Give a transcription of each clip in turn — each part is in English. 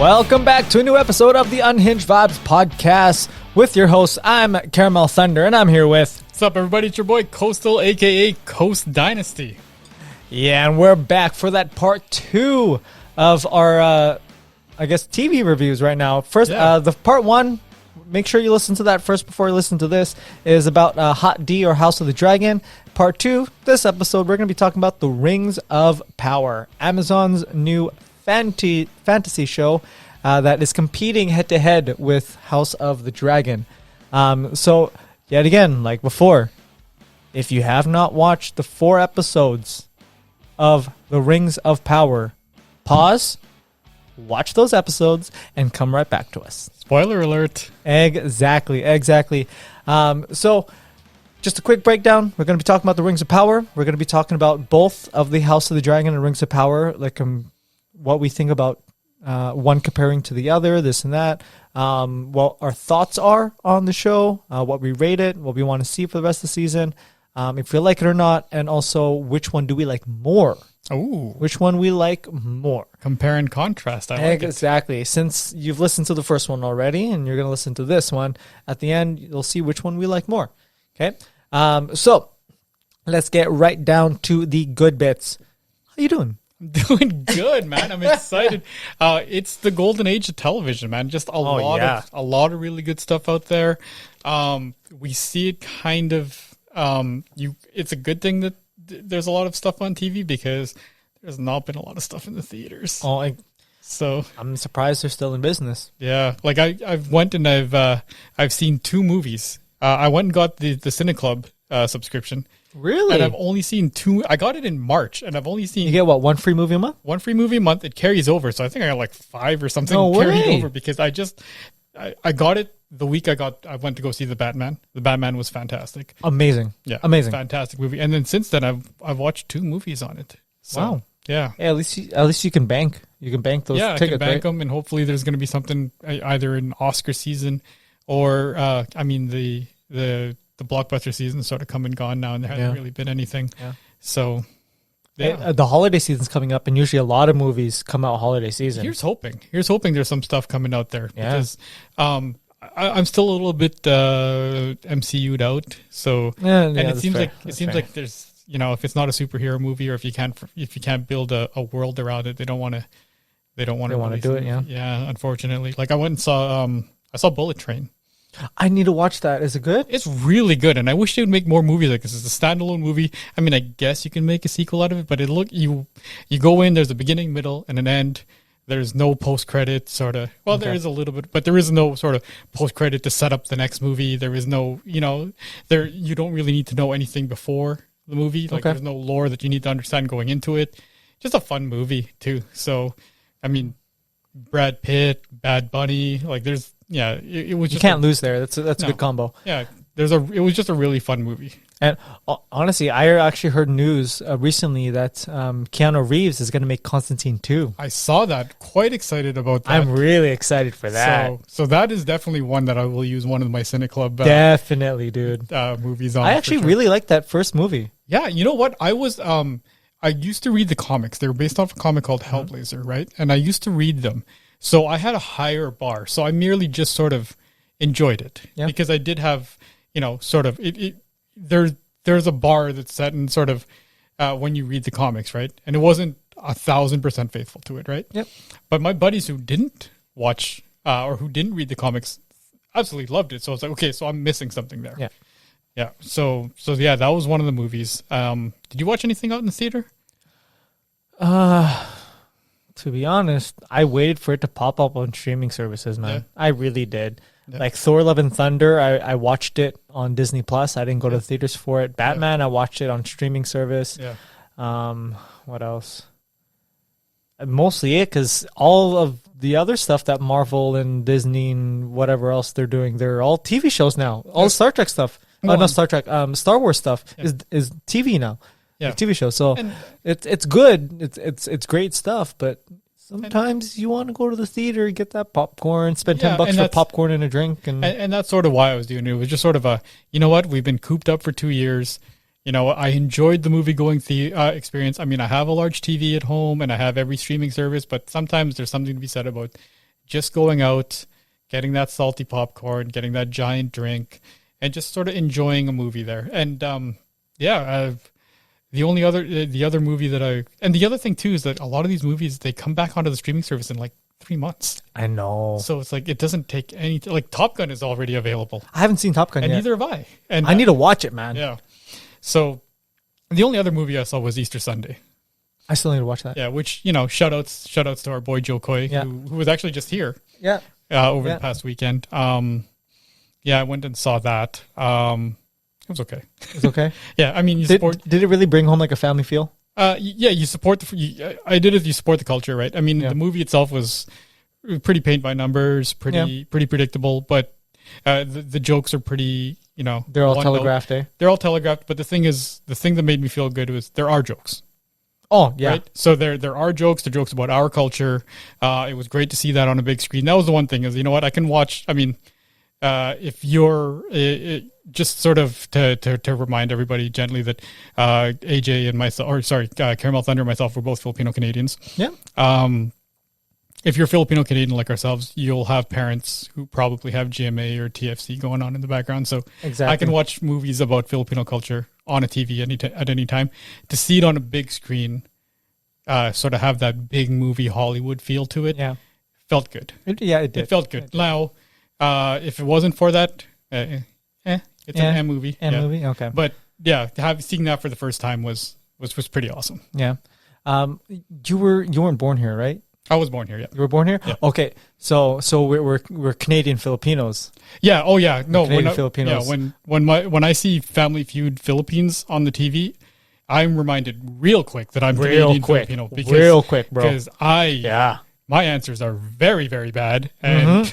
Welcome back to a new episode of the Unhinged Vibes podcast with your host. I'm Caramel Thunder, and I'm here with... What's up, everybody? It's your boy Coastal, a.k.a. Coast Dynasty. Yeah, and we're back for that part 2 of our, TV reviews right now. First, the part 1, make sure you listen to that first before you listen to this, is about Hot D or House of the Dragon. Part 2, this episode, we're going to be talking about The Rings of Power, Amazon's new fantasy show that is competing head-to-head with House of the Dragon. So, yet again, like before, if you have not watched the 4 episodes of The Rings of Power, pause, watch those episodes, and come right back to us. Spoiler alert. Exactly. So, just a quick breakdown. We're going to be talking about The Rings of Power. We're going to be talking about both of the House of the Dragon and Rings of Power, like what we think about one comparing to the other, this and that, what our thoughts are on the show, what we rate it, what we want to see for the rest of the season, if we like it or not, and also which one do we like more. Ooh. Which one we like more. Compare and contrast. I like Exactly. Since you've listened to the first one already and you're going to listen to this one, at the end, you'll see which one we like more. Okay? So, let's get right down to the good bits. How you doing? I'm doing good, man. I'm excited. It's the golden age of television, man. Just a lot of really good stuff out there. We see it kind of. It's a good thing that there's a lot of stuff on TV because there's not been a lot of stuff in the theaters. So I'm surprised they're still in business. Yeah, like I've went and I've seen 2 movies. I went and got the Cine Club subscription. Really? And I've only seen 2. I got it in March, and I've only seen... You get what, 1 free movie a month? 1 free movie a month. It carries over, so I think I got like 5 or something carried over because I got it the week I went to go see The Batman. The Batman was fantastic. Amazing. Yeah. Amazing. Fantastic movie. And then since then, I've watched 2 movies on it. So, wow. Yeah. At least you can bank. You can bank those tickets, I can bank right? them, and hopefully there's going to be something either in Oscar season or, the blockbuster season sort of come and gone now, and there hasn't really been anything. Yeah. So, the holiday season's coming up, and usually a lot of movies come out holiday season. Here's hoping there's some stuff coming out there because I'm still a little bit MCU'd out. So, it seems like there's if it's not a superhero movie or if you can't build a world around it, they don't want to do it. Yeah, unfortunately. Like I went and saw Bullet Train. I need to watch that. Is it good? It's really good, and I wish they would make more movies like this. It's a standalone movie. I mean, I guess you can make a sequel out of it, but you go in, there's a beginning, middle, and an end. There's no post-credit sort of... Well, there is a little bit, but there is no sort of post-credit to set up the next movie. There is no, you don't really need to know anything before the movie. Like, there's no lore that you need to understand going into it. Just a fun movie, too. So, I mean, Brad Pitt, Bad Bunny, like there's... Yeah, it was. You can't lose there. That's a good combo. Yeah, it was just a really fun movie. And honestly, I actually heard news recently that Keanu Reeves is going to make Constantine 2. I saw that. Quite excited about that. I'm really excited for that. So that is definitely one that I will use one of my Cine Club definitely, dude. Movies on. I actually really liked that first movie. Yeah, you know what? I used to read the comics. They were based off a comic called Hellblazer, right? And I used to read them. So I had a higher bar. So I merely just sort of enjoyed it because I did have, sort of there's a bar that's set in sort of when you read the comics, right? And it wasn't 1,000% faithful to it, right? Yep. But my buddies who didn't watch or who didn't read the comics absolutely loved it. So I was like, okay, so I'm missing something there. Yeah. Yeah. So that was one of the movies. Did you watch anything out in the theater? To be honest, I waited for it to pop up on streaming services, man. Yeah. I really did. Yeah. Like Thor: Love and Thunder, I watched it on Disney Plus. I didn't go to the theaters for it. Batman, I watched it on streaming service. Yeah. What else? Mostly it, because all of the other stuff that Marvel and Disney and whatever else they're doing, they're all TV shows now. All Star Trek stuff. Not Star Trek. Star Wars stuff is TV now. Yeah. Like TV show. So it's good. It's great stuff, but sometimes you want to go to the theater, get that popcorn, spend $10 for popcorn and a drink. And that's sort of why I was doing it. It was just sort of what? We've been cooped up for 2 years. I enjoyed the movie going experience. I mean, I have a large TV at home and I have every streaming service, but sometimes there's something to be said about just going out, getting that salty popcorn, getting that giant drink, and just sort of enjoying a movie there. And the other movie and the other thing too is that a lot of these movies, they come back onto the streaming service in like 3 months. I know. So it's like, it doesn't take any, like Top Gun is already available. I haven't seen Top Gun and yet. neither have I. And I need to watch it, man. Yeah. So the only other movie I saw was Easter Sunday. I still need to watch that. Yeah, which, shout outs to our boy Joe Coy, who was actually just here. Yeah. Over the past weekend. I went and saw that. It was okay. It's okay. Yeah, I mean, did it really bring home like a family feel? You support I did it. You support the culture, right? I mean, the movie itself was pretty paint by numbers, pretty predictable, but the jokes are pretty, they're all telegraphed, eh? They're all telegraphed. But the thing that made me feel good was there are jokes. Oh yeah. Right? So there are jokes. The jokes about our culture. It was great to see that on a big screen. That was the one thing, is, you know what, I can watch. I mean, if you're just sort of to remind everybody gently that AJ and myself, Caramel Thunder and myself, were both Filipino Canadians. Yeah. If you're Filipino Canadian like ourselves, you'll have parents who probably have GMA or TFC going on in the background. So exactly. I can watch movies about Filipino culture on a TV at any time. To see it on a big screen, sort of have that big movie Hollywood feel to it. Yeah. Felt good. It did. It felt good. Now, if it wasn't for that, it's an M movie. Movie, okay. But yeah, seeing that for the first time was pretty awesome. Yeah. You weren't born here, right? I was born here. Yeah. You were born here. Yeah. Okay. So we're Canadian Filipinos. Yeah. Oh yeah. No. Filipinos. Yeah. When I see Family Feud Philippines on the TV, I'm reminded real quick that I'm Canadian Filipino. Real quick, bro. Because my answers are very, very bad and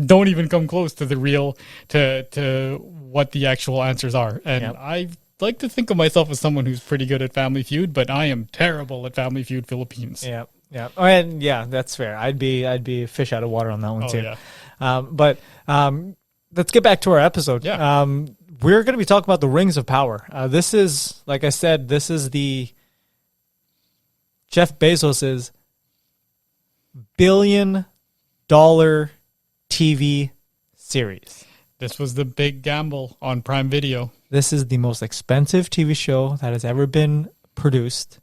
don't even come close to the real, to what the actual answers are. And I like to think of myself as someone who's pretty good at Family Feud, but I am terrible at Family Feud Philippines. Yeah. Yeah. Oh, and that's fair. I'd be a fish out of water on that one too. Yeah. But let's get back to our episode. Yeah. We're going to be talking about the Rings of Power. This is, like I said, this is the Jeff Bezos's $1 billion TV series. This was the big gamble on Prime Video. This is the most expensive TV show that has ever been produced,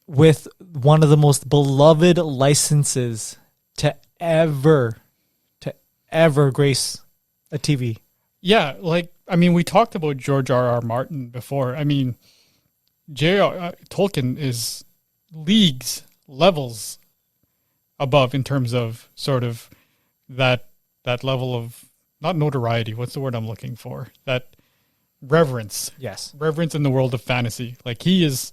with one of the most beloved licenses to ever grace a TV. Yeah, we talked about George R.R. Martin before. I mean, J.R. Tolkien is levels above in terms of sort of that level of, not notoriety, what's the word I'm looking for? That reverence. Yes. Reverence in the world of fantasy. Like, he's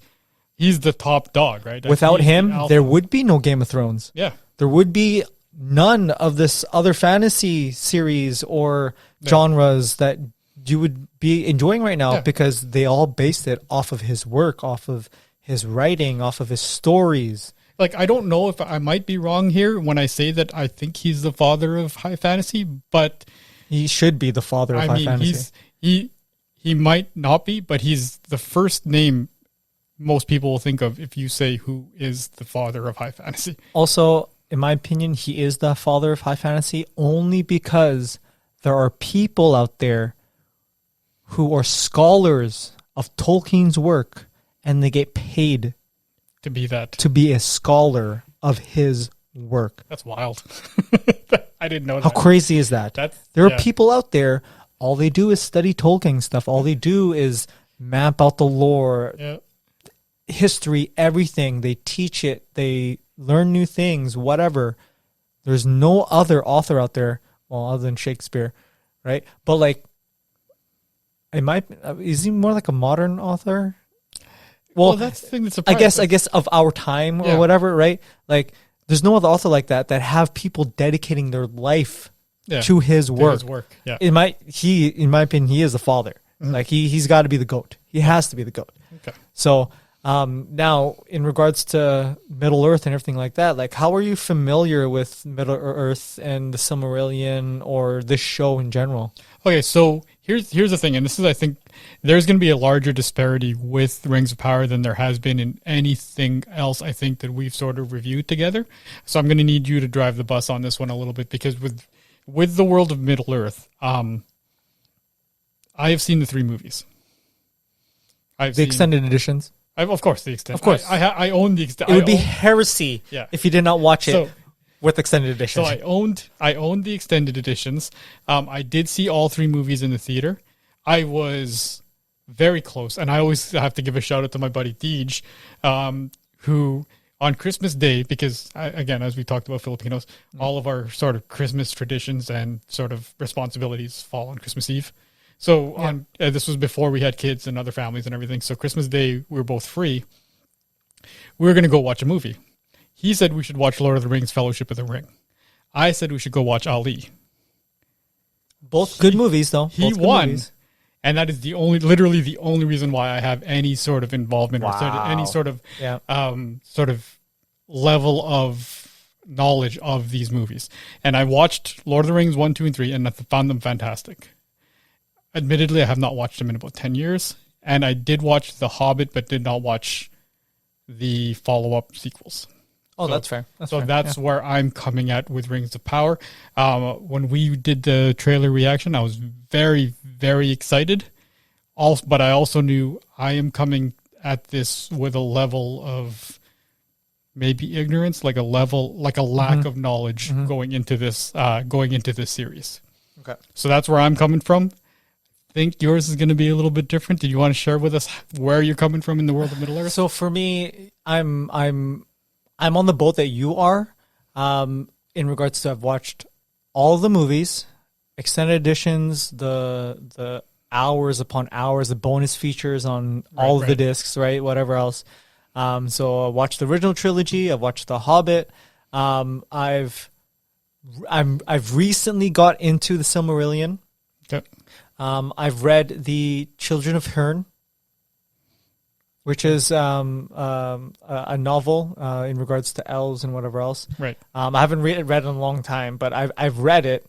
the top dog, right? Without him, there would be no Game of Thrones. Yeah. There would be none of this other fantasy series or genres that you would be enjoying right now, because they all based it off of his work, off of his writing, off of his stories. Like, I don't know if I might be wrong here when I say that I think he's the father of high fantasy, but he should be the father of high fantasy. He might not be, but he's the first name most people will think of if you say who is the father of high fantasy. Also, in my opinion, he is the father of high fantasy only because there are people out there who are scholars of Tolkien's work, and they get paid to be a scholar of his work. That's wild. I didn't know that. How crazy is that? There are people out there, all they do is study Tolkien stuff. All they do is map out the lore, history, everything. They teach it. They learn new things, whatever. There's no other author out there, well, other than Shakespeare, right? But like, is he more like a modern author? Well, that's the thing that's surprising. I guess of our time or whatever, right? Like, there's no other author like that have people dedicating their life to his work. Yeah. In my opinion, he is the father. Mm-hmm. Like, he's got to be the GOAT. He has to be the GOAT. Okay. So, now in regards to Middle Earth and everything like that, like, how are you familiar with Middle Earth and the Silmarillion or this show in general? Okay, so here's the thing, and this is, I think, there's going to be a larger disparity with Rings of Power than there has been in anything else, I think, that we've sort of reviewed together. So I'm going to need you to drive the bus on this one a little bit, because with the world of Middle Earth, I have seen the 3 movies. The extended editions. Of course, the extended. Of course. I own the extended. It would be heresy if you did not watch it with extended editions. So I owned the extended editions. I did see all 3 movies in the theater. I was very close, and I always have to give a shout out to my buddy Deej, who on Christmas Day, because again, as we talked about Filipinos, all of our sort of Christmas traditions and sort of responsibilities fall on Christmas Eve. So this was before we had kids and other families and everything. So Christmas Day, we were both free. We were going to go watch a movie. He said we should watch Lord of the Rings, Fellowship of the Ring. I said we should go watch Ali. Both good movies, though. He won. And that is literally the only reason why I have any sort of involvement or any sort of level of knowledge of these movies. And I watched Lord of the Rings 1, 2, and 3, and I found them fantastic. Admittedly, I have not watched them in about 10 years. And I did watch The Hobbit, but did not watch the follow-up sequels. Oh, so, that's fair. That's where I'm coming at with Rings of Power. When we did the trailer reaction, I was very, very excited. But I also knew I am coming at this with a level of maybe ignorance, like a lack of knowledge going into this series. Okay. So that's where I'm coming from. I think yours is going to be a little bit different. Did you want to share with us where you're coming from in the world of Middle Earth? So for me, I'm on the boat that you are, in regards to I've watched all the movies, extended editions, the hours upon hours, the bonus features on all of the discs, right? Whatever else. So I watched the original trilogy. I've watched The Hobbit. I've recently got into the Silmarillion. Okay. I've read the Children of Herne, which is a novel in regards to elves and whatever else. Right. I haven't read it in a long time, but I've read it.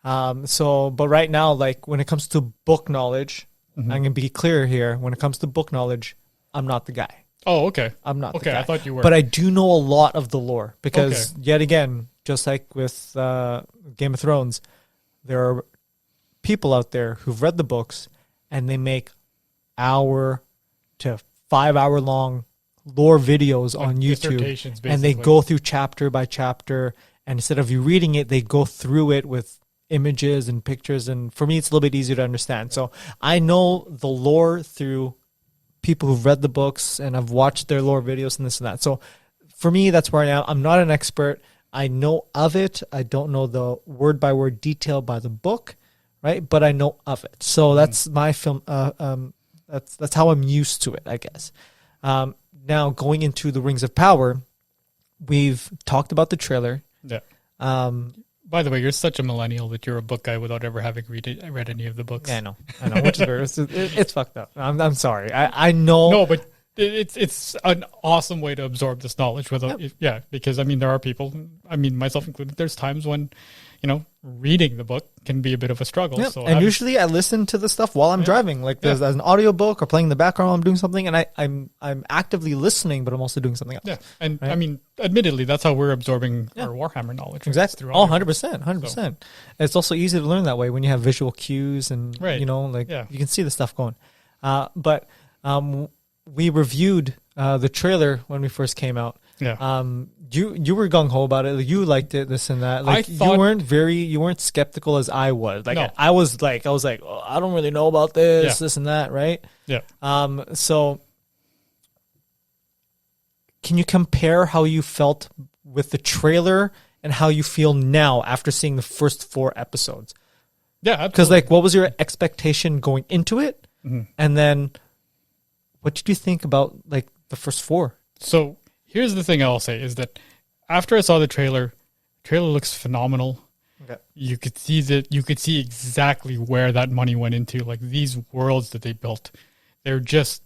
But right now, like when it comes to book knowledge, I'm gonna be clear here. When it comes to book knowledge, I'm not the guy. Oh, okay. I'm not. Okay, the guy. I thought you were. But I do know a lot of the lore because, yet again, just like with Game of Thrones, there are people out there who've read the books and they make hour to 5 hour long lore videos on YouTube, and they go through chapter by chapter. And instead of you reading it, they go through it with images and pictures. And for me, it's a little bit easier to understand. So I know the lore through people who've read the books, and I've watched their lore videos and this and that. So for me, that's where I am. I'm not an expert. I know of it. I don't know the word by word detail by the book, right? But I know of it. So that's my film. That's how I'm used to it, I guess. Now going into the Rings of Power, we've talked about the trailer. Yeah. By the way, you're such a millennial that you're a book guy without ever having read any of the books. Yeah, I know. Which is it's fucked up. I'm sorry. I know. No, but it's an awesome way to absorb this knowledge without. Yeah, because I mean, there are people. I mean, myself included. There's times when, reading the book can be a bit of a struggle. Yeah. So usually I listen to the stuff while I'm driving. Like there's an audio book or playing in the background while I'm doing something, and I'm actively listening, but I'm also doing something else. Yeah, and I mean, admittedly, that's how we're absorbing our Warhammer knowledge. Exactly. Through 100%. It's also easy to learn that way when you have visual cues and you can see the stuff going. But we reviewed the trailer when we first came out. Yeah. You were gung ho about it. Like, you liked it, this and that. Like you weren't skeptical as I was. Like no. I was like, oh, I don't really know about this and that, right? Yeah. So can you compare how you felt with the trailer and how you feel now after seeing the first 4 episodes? Yeah, absolutely. Because what was your expectation going into it? Mm-hmm. And then what did you think about the first 4? So here's the thing I'll say is that after I saw the trailer looks phenomenal. Okay. You could see exactly where that money went into. Like these worlds that they built, they're just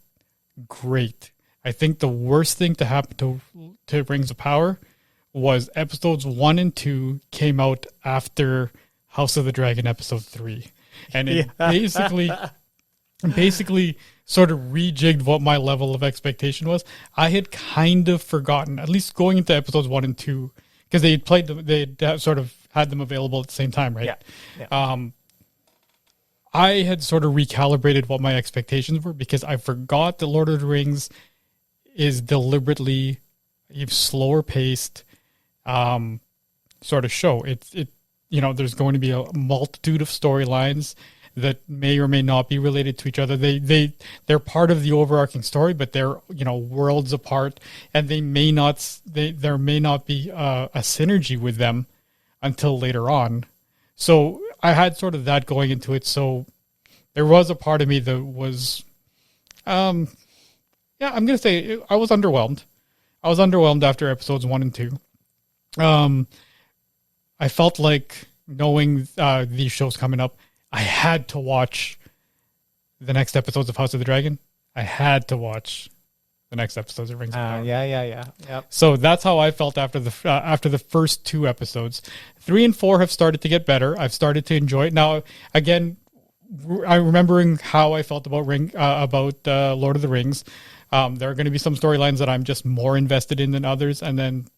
great. I think the worst thing to happen to Rings of Power was episodes 1 and 2 came out after House of the Dragon episode 3. and it basically sort of rejigged what my level of expectation was. I had kind of forgotten, at least going into episodes 1 and 2, because they had played them, they sort of had them available at the same time, right? Yeah. I had sort of recalibrated what my expectations were because I forgot that Lord of the Rings is deliberately a slower paced sort of show. There's going to be a multitude of storylines that may or may not be related to each other. They're part of the overarching story, but they're worlds apart, and there may not be a synergy with them until later on. So I had sort of that going into it. So there was a part of me that was, I'm going to say I was underwhelmed. I was underwhelmed after episodes 1 and 2. I felt like knowing these shows coming up, I had to watch the next episodes of House of the Dragon. I had to watch the next episodes of Rings of Power. Yeah. Yep. So that's how I felt after the first 2 episodes. 3 and 4 have started to get better. I've started to enjoy it. Now, again, I'm remembering how I felt about Lord of the Rings. There are going to be some storylines that I'm just more invested in than others. And then,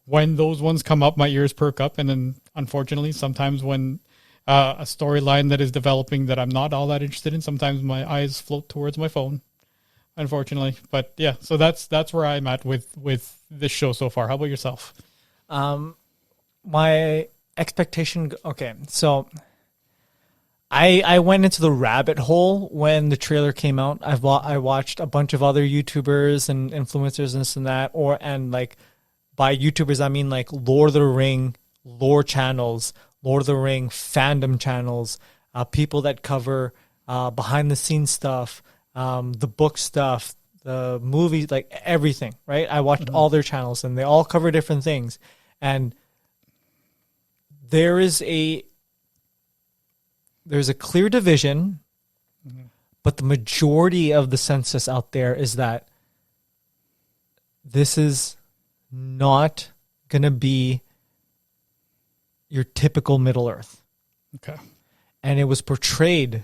when those ones come up, my ears perk up. And then, unfortunately, sometimes when a storyline that is developing that I'm not all that interested in, sometimes my eyes float towards my phone, unfortunately. But yeah, so that's where I'm at with this show so far. How about yourself? My expectation. Okay, so I went into the rabbit hole when the trailer came out. I watched a bunch of other YouTubers and influencers and this and that, and like by YouTubers I mean like Lord of the Ring lore channels, Lord of the Ring fandom channels, people that cover behind the scenes stuff, the book stuff, the movies, like everything, right? I watched all their channels and they all cover different things. And there's a clear division, but the majority of the census out there is that this is not going to be your typical Middle Earth. Okay. And it was portrayed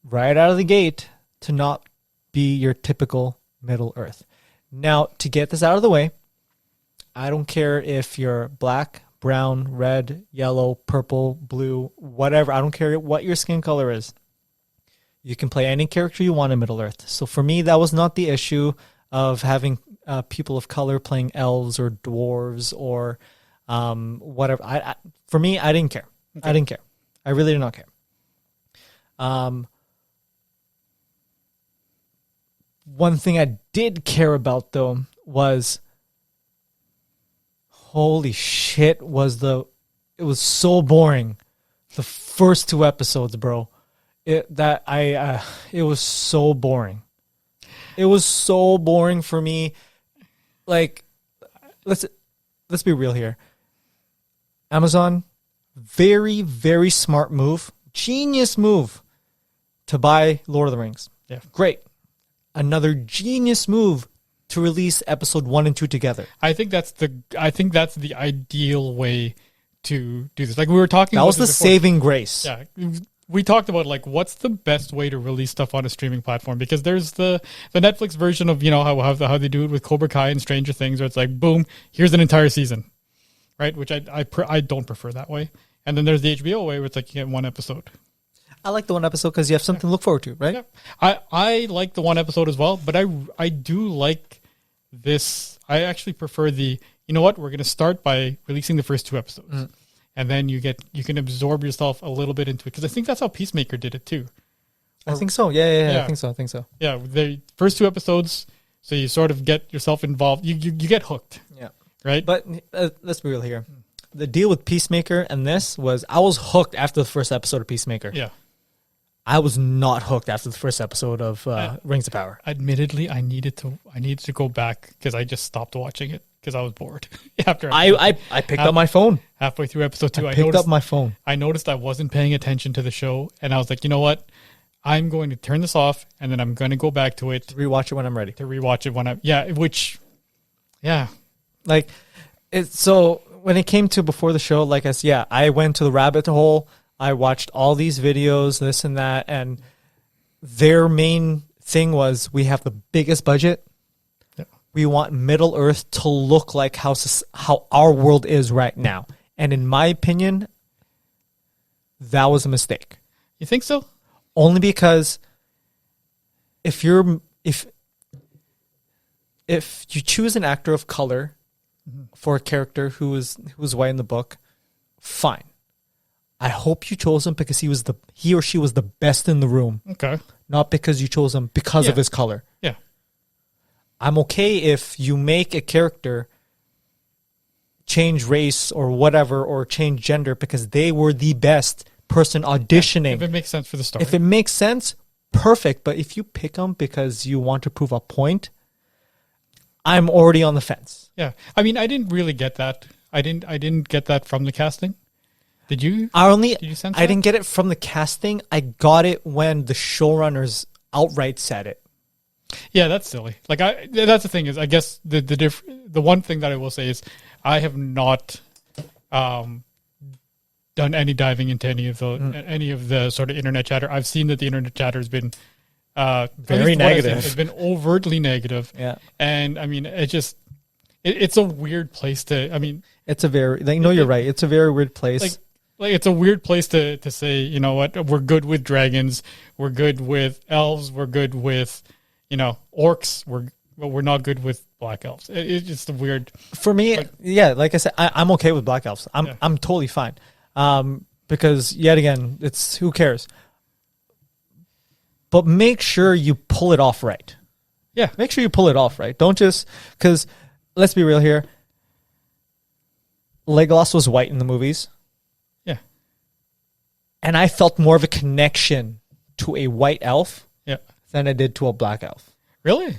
right out of the gate to not be your typical Middle Earth. Now, to get this out of the way, I don't care if you're black, brown, red, yellow, purple, blue, whatever. I don't care what your skin color is. You can play any character you want in Middle Earth. So for me, that was not the issue of having people of color playing elves or dwarves or whatever. For me, I didn't care. Okay. I didn't care. I really did not care. One thing I did care about though was, holy shit, it was so boring. The first 2 episodes, bro. It was so boring. It was so boring for me. Like, let's be real here. Amazon, very, very smart move, genius move to buy Lord of the Rings. Yeah, great. Another genius move to release episode 1 and 2 together. I think that's the ideal way to do this. Like we were talking about, that was the before. Saving grace. Yeah. We talked about like what's the best way to release stuff on a streaming platform, because there's the Netflix version of how they do it with Cobra Kai and Stranger Things, where it's like boom, here's an entire season, right? Which I don't prefer that way. And then there's the HBO way where it's like you get 1 episode. I like the 1 episode because you have something to look forward to, right? Yeah. I like the 1 episode as well, but I do like this. I actually prefer the, you know what, we're going to start by releasing the first 2 episodes. Mm. And then you can absorb yourself a little bit into it, because I think that's how Peacemaker did it too. I think so. Yeah. I think so. Yeah, the first 2 episodes, so you sort of get yourself involved. You get hooked. Yeah. Right. But let's be real here. The deal with Peacemaker and this was I was hooked after the first episode of Peacemaker. Yeah. I was not hooked after the first episode of Rings of Power. Admittedly, I needed to go back because I just stopped watching it because I was bored. After I picked up my phone halfway through episode 2. I picked up my phone. I noticed I wasn't paying attention to the show, and I was like, you know what? I'm going to turn this off, and then I'm going to go back to it. To rewatch it when I'm ready. Like, so when it came to before the show, like I went to the rabbit hole I watched all these videos, this and that, and their main thing was we have the biggest budget. Yeah. We want Middle Earth to look like how our world is right now. And in my opinion, that was a mistake. You think so? Only because if you choose an actor of color for a character who was white in the book, fine. I hope you chose him because he or she was the best in the room. Okay. Not because you chose him because of his color. Yeah. I'm okay if you make a character change race or whatever, or change gender because they were the best person auditioning. If it makes sense for the story. If it makes sense, perfect. But if you pick them because you want to prove a point, I'm already on the fence. Yeah. I mean, I didn't really get that. I didn't get that from the casting. Did you? Did you sense I that? didn't get it from the casting. I got it when the showrunners outright said it. Yeah, that's silly. Like that's the thing is, I guess the one thing that I will say is I have not done any diving into any of the sort of internet chatter. I've seen that the internet chatter has been very negative. It's been overtly negative. Yeah, and I mean, it's a weird place to. I mean, it's a very you're right. It's a very weird place. Like it's a weird place to say, you know what, we're good with dragons, we're good with elves, we're good with, orcs, we're not good with black elves. It's just a weird. For me, like I said, I'm okay with black elves. I'm totally fine. Because yet again, it's who cares. But make sure you pull it off right. Yeah, make sure you pull it off right. Don't just because let's be real here. Legolas was white in the movies. Yeah. And I felt more of a connection to a white elf than I did to a black elf. Really?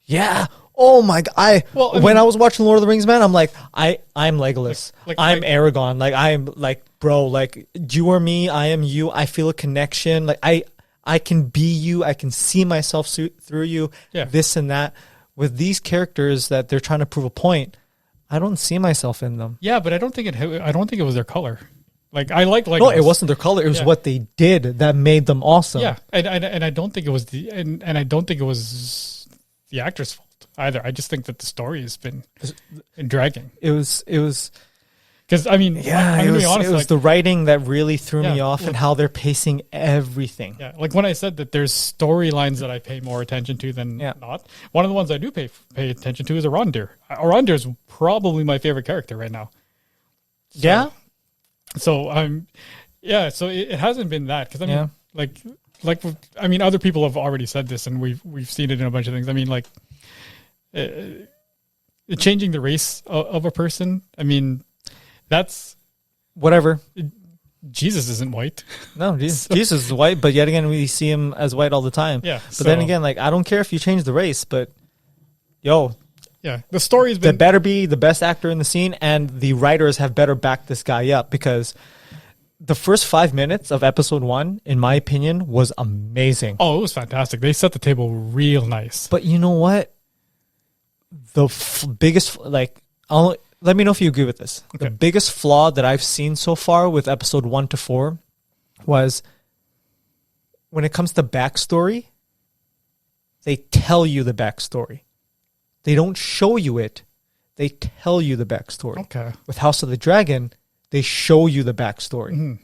Yeah. Oh my god. When I was watching Lord of the Rings, man, I'm like, I'm Legolas. I'm Aragorn. Like I'm like, bro, like you are me, I am you. I feel a connection. Like I can be you. I can see myself through you. Yeah. This and that. With these characters that they're trying to prove a point, I don't see myself in them. Yeah, but I don't think it was their color. Like I like no, it wasn't their color. It was what they did that made them awesome. Yeah, and I don't think it was and I don't think it was the actor's fault either. I just think that the story has been dragging. It was because I mean, I'm gonna be honest, it was the writing that really threw me off, and how they're pacing everything. Yeah, like when I said that there's storylines that I pay more attention to than not. One of the ones I do pay attention to is Arondir. Arondir is probably my favorite character right now. So, So so it hasn't been that because I mean, I mean, other people have already said this, and we've seen it in a bunch of things. I mean, like changing the race of a person. I mean, that's whatever. Jesus isn't white. No, Jesus is white, but yet again, we see him as white all the time. Yeah, but then again, like I don't care if you change the race, but the story's been. That better be the best actor in the scene, and the writers have better backed this guy up because the first 5 minutes of episode 1, in my opinion, was amazing. Oh, it was fantastic. They set the table real nice. But you know what? The biggest, let me know if you agree with this. Okay. The biggest flaw that I've seen so far with episode 1 to 4 was when it comes to backstory, they tell you the backstory. They don't show you it. They tell you the backstory. Okay. With House of the Dragon, they show you the backstory. Mm-hmm.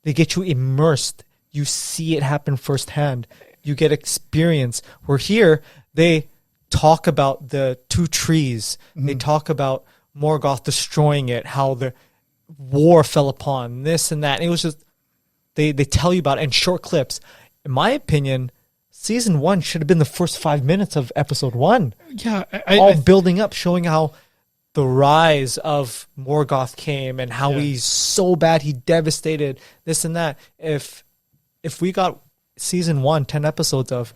They get you immersed. You see it happen firsthand. You get experience. Where here, they talk about the 2 trees. Mm-hmm. They talk about Morgoth destroying it, how the war fell upon, this and that. And it was just, they tell you about it in short clips. In my opinion, Season 1 should have been the first 5 minutes of episode 1. Yeah. All building up, showing how the rise of Morgoth came and how he's so bad, he devastated this and that. If we got Season 1, 10 episodes of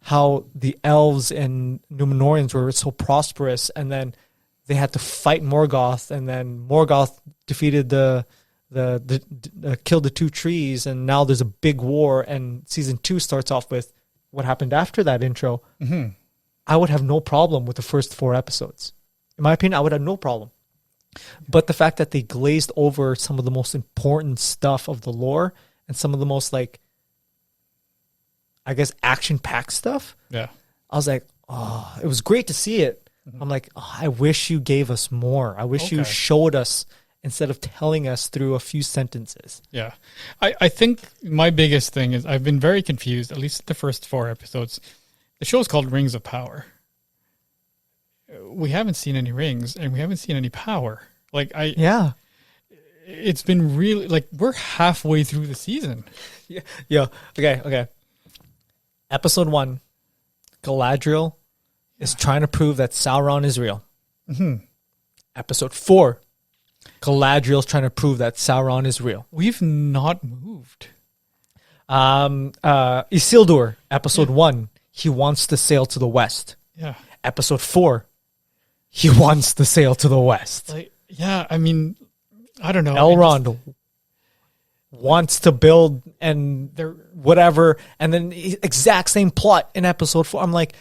how the elves and Numenorians were so prosperous, and then they had to fight Morgoth, and then Morgoth defeated killed the 2 trees, and now there's a big war, and Season 2 starts off with what happened after that intro. Mm-hmm. I would have no problem with the first 4 episodes. In my opinion, I would have no problem. But the fact that they glazed over some of the most important stuff of the lore and some of the most, like, I guess, action-packed stuff, Yeah. I was like, oh, it was great to see it. I'm like, oh, I wish you gave us more. I wish you Okay. showed us instead of telling us through a few sentences. Yeah. I think my biggest thing is I've been very confused, at least the first 4 episodes. The show's called Rings of Power. We haven't seen any rings and we haven't seen any power. Like, Yeah. it's been really, like, we're halfway through the season. Yeah. Okay. Episode 1, Galadriel is trying to prove that Sauron is real. Episode 4, Galadriel's trying to prove that Sauron is real. We've not moved. Isildur, episode 1, he wants to sail to the west. Yeah. Episode 4, he wants to sail to the west. Like, yeah, I mean, I don't know. Elrond wants to build and whatever, and then exact same plot in episode 4. I'm like,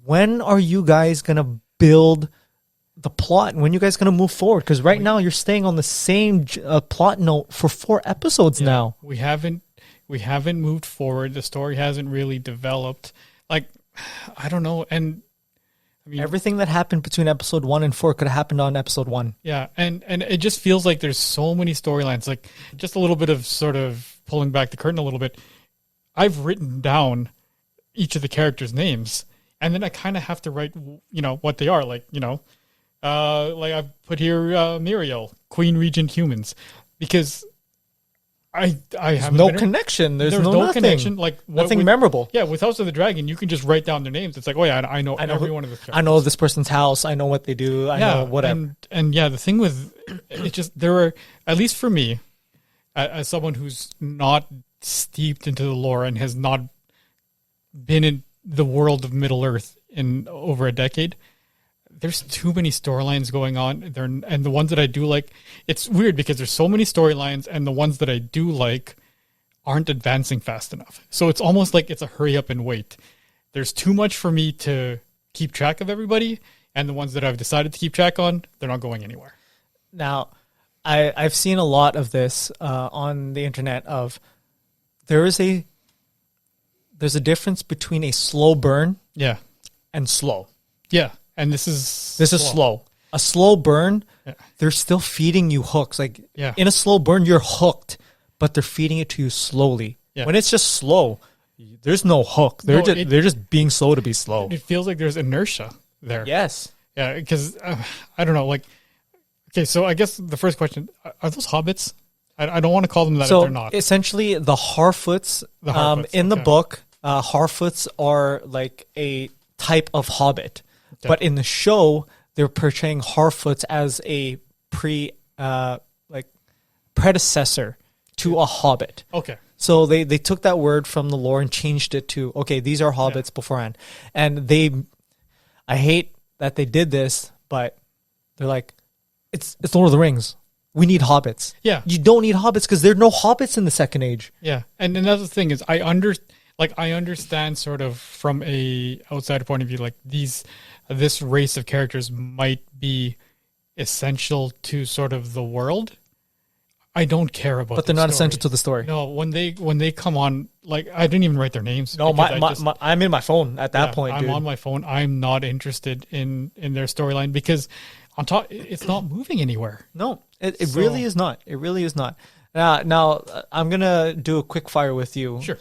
when are you guys gonna build the plot? When are you guys gonna move forward? Because right now you're staying on the same plot note for 4 episodes now. We haven't moved forward. The story hasn't really developed. Like, I don't know. And I mean, everything that happened between episode 1 and 4 could have happened on episode 1. Yeah, and it just feels like there's so many storylines. Like, just a little bit of sort of pulling back the curtain a little bit. I've written down each of the characters' names, and then I kind of have to write, what they are. Like, like I've put here Muriel, Queen Regent Humans, because I have no connection. There's no nothing. connection. Like, nothing memorable. Yeah, with House of the Dragon, you can just write down their names. It's like, oh yeah, I know every one of the characters. I know this person's house. I know what they do. I know whatever. And yeah, the thing with it, just there are, at least for me, as someone who's not steeped into the lore and has not been in the world of Middle Earth in over a decade, there's too many storylines going on. And the ones that I do like, it's weird because there's so many storylines, and the ones that I do like aren't advancing fast enough. So it's almost like it's a hurry up and wait. There's too much for me to keep track of everybody, and the ones that I've decided to keep track on, they're not going anywhere. Now, I've seen a lot of this on the internet. Of there's a difference between a slow burn, Yeah, and slow. yeah. And this is slow. A slow burn, they're still feeding you hooks. Like, in a slow burn, you're hooked, but they're feeding it to you slowly. Yeah. When it's just slow, there's no hook. They're just being slow to be slow. It feels like there's inertia there. Yes. Yeah, because I don't know. Like, okay, so I guess the first question: are those hobbits? I don't want to call them that if they're not. Essentially, the Harfoots, in the book, Harfoots are like a type of hobbit. Okay. But in the show, they're portraying Harfoots as a predecessor to a hobbit. Okay. So they took that word from the lore and changed it to, okay, these are hobbits beforehand. And I hate that they did this, but they're like, it's Lord of the Rings. We need hobbits. Yeah. You don't need hobbits because there are no hobbits in the Second Age. Yeah. And another thing is I understand sort of from a outside point of view, like this race of characters might be essential to sort of the world. I don't care about, but they're not essential to the story. No, when they come on, like I didn't even write their names. No, I'm in my phone at that point. I'm on my phone. I'm not interested in their storyline because on top, it's not moving anywhere. No, it really is not. It really is not. Now I'm gonna do a quick fire with you. Sure.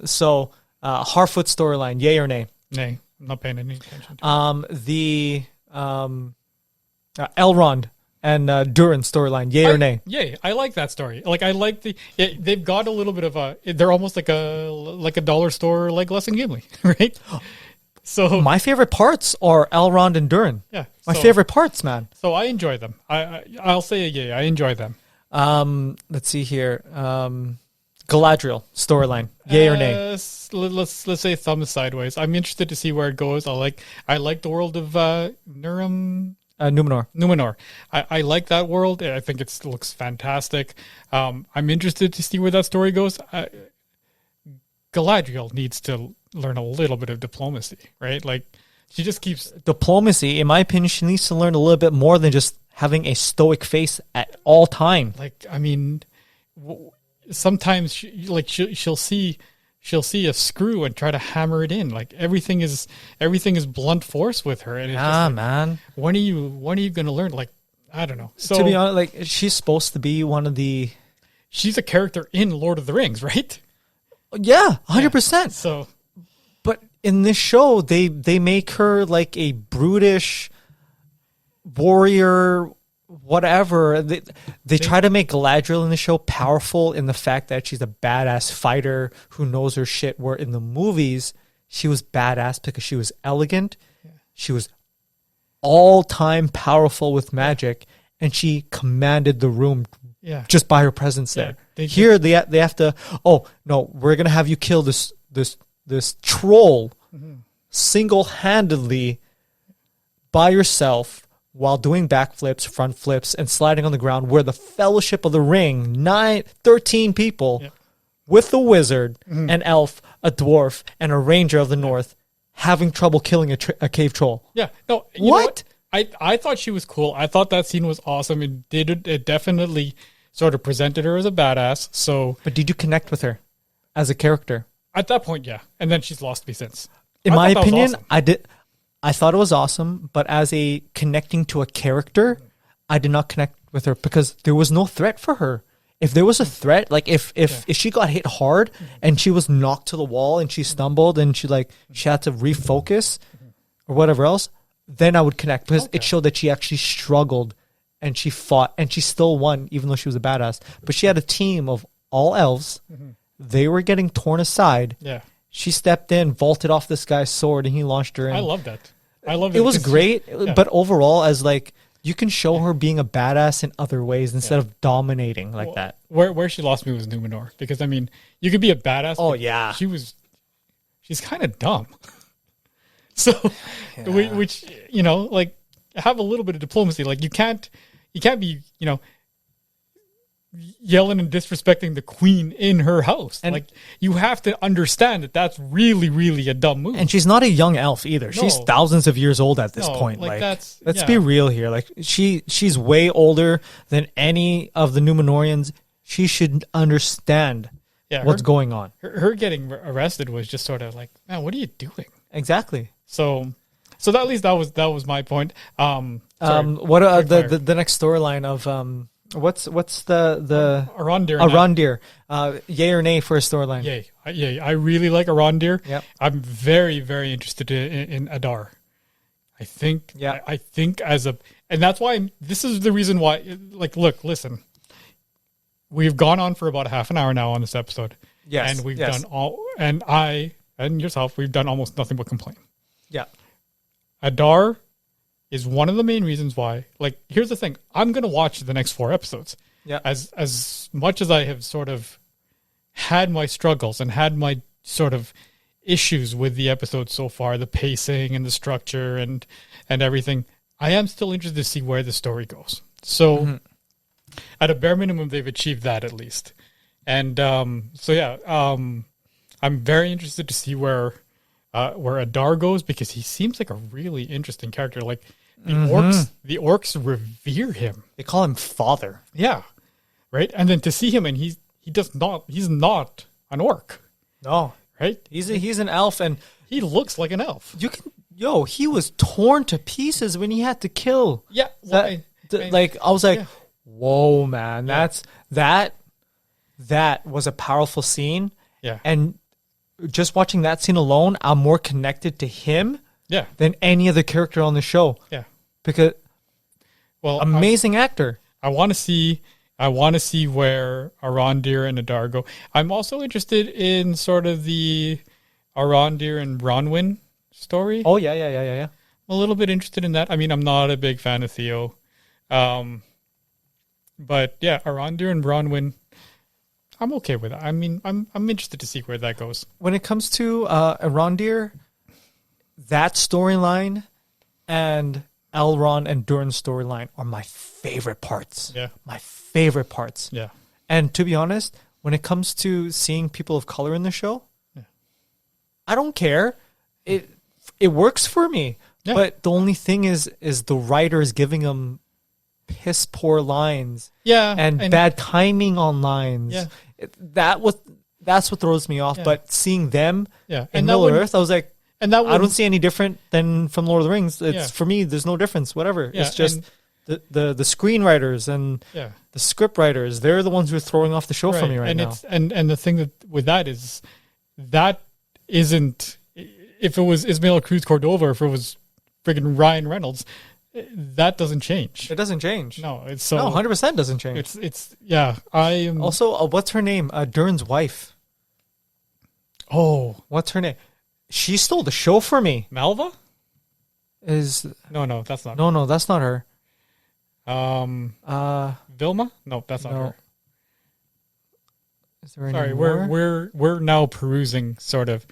So Harfoot storyline, yay or nay? Nay, I'm not paying any attention to it. The Elrond and Durin storyline, yay or nay? Yay. I like that story. Like I like they've got a little bit of they're almost like a dollar store like Les and Gimli, right? So my favorite parts are Elrond and Durin. Yeah. My favorite parts, man. So I enjoy them. I'll say a yay. I enjoy them. Let's see here. Galadriel storyline, yay or nay? Let's say thumb sideways. I'm interested to see where it goes. I like the world of Numenor. I like that world. I think it looks fantastic. I'm interested to see where that story goes. Galadriel needs to learn a little bit of diplomacy, right? Like she just keeps diplomacy. In my opinion, she needs to learn a little bit more than just having a stoic face at all time. Like, I mean, sometimes she'll see a screw and try to hammer it in. Like everything is blunt force with her. And it's just like, man. When are you going to learn? Like, I don't know. So to be honest, like she's supposed to be one of the. She's a character in Lord of the Rings, right? Yeah, 100%. So, but in this show, they make her like a brutish warrior, whatever. They try to make Galadriel in the show powerful in the fact that she's a badass fighter who knows her shit. Where in the movies, she was badass because she was elegant. Yeah. She was all-time powerful with magic, and she commanded the room just by her presence there. Here, they have to, oh, no, we're going to have you kill this troll single-handedly by yourself while doing backflips, front flips, and sliding on the ground, where the Fellowship of the Ring, 13 people with a wizard, an elf, a dwarf, and a ranger of the north having trouble killing a cave troll. Yeah. No. What? I thought she was cool. I thought that scene was awesome. It definitely sort of presented her as a badass. So, but did you connect with her as a character? At that point, yeah. And then she's lost me since. In my opinion, awesome. I thought it was awesome, but as a connecting to a character, I did not connect with her because there was no threat for her. If there was a threat, like if she got hit hard and she was knocked to the wall and she stumbled and she had to refocus or whatever else, then I would connect because it showed that she actually struggled and she fought and she still won even though she was a badass. But she had a team of all elves. They were getting torn aside. Yeah. She stepped in, vaulted off this guy's sword, and he launched her in. I love that. I love it. It was great, but overall, as like you can show her being a badass in other ways instead of dominating like that. Where she lost me was Numenor, because I mean, you could be a badass. Oh yeah, she's kind of dumb. So, which like have a little bit of diplomacy. Like you can't be yelling and disrespecting the queen in her house. And like you have to understand that that's really, really a dumb move. And she's not a young elf either. No. She's thousands of years old at this point. Like let's be real here. Like she's way older than any of the Numenorians. She should understand what's going on. Her getting arrested was just sort of like, man, what are you doing? Exactly. So at least that was my point. What the next storyline of What's the Arondir? Yay or nay for a storyline? Yay! I really like Arondir. Yep. I'm very, very interested in Adar. I think. Yeah. I think and that's why this is the reason why. Like, look, listen. We've gone on for about half an hour now on this episode. Yes. And we've done all, and I and yourself, we've done almost nothing but complain. Yeah. Adar is one of the main reasons why. Like, here's the thing: I'm gonna watch the next 4 episodes. Yeah. As much as I have sort of had my struggles and had my sort of issues with the episode so far, the pacing and the structure and everything, I am still interested to see where the story goes. So, at a bare minimum, they've achieved that at least. And I'm very interested to see where Adar goes, because he seems like a really interesting character. Like. The orcs revere him. They call him father. Yeah. Right? And then to see him, and he's not an orc. No. Right? He's an elf, and he looks like an elf. He was torn to pieces when he had to kill. Yeah. I was like, whoa, man, that was a powerful scene. Yeah. And just watching that scene alone, I'm more connected to him than any other character on the show. Yeah. Because amazing actor. I want to see where Arondir and Adar go. I'm also interested in sort of the Arondir and Bronwyn story. Oh yeah. I'm a little bit interested in that. I mean, I'm not a big fan of Theo. But yeah, Arondir and Bronwyn, I'm okay with that. I mean, I'm interested to see where that goes. When it comes to Arondir, that storyline and Elrond and Durin's storyline are my favorite parts. Yeah. My favorite parts. Yeah. And to be honest, when it comes to seeing people of color in the show, I don't care. It works for me. Yeah. But the only thing is the writer is giving them piss poor lines. Yeah, and bad timing on lines. Yeah. That's what throws me off. Yeah. But seeing them Yeah, in Middle Earth, I was like, and that I don't see any different than from Lord of the Rings. It's Yeah. for me, there's no difference. Whatever. Yeah, It's just the screenwriters and yeah. the script writers. They're the ones who are throwing off the show for me right now. It's and the thing that with that is that isn't, if it was Ismael Cruz Cordova, or if it was friggin' Ryan Reynolds, that doesn't change. It doesn't change. No, it's so No, 100% doesn't change. It's yeah. I am Also, what's her name? Dern's wife. Oh, What's her name? She stole the show for me. Malva? Is No, that's not. no, that's not her. Vilma? No, that's not No. her. Is there any Sorry, more? we're now perusing sort of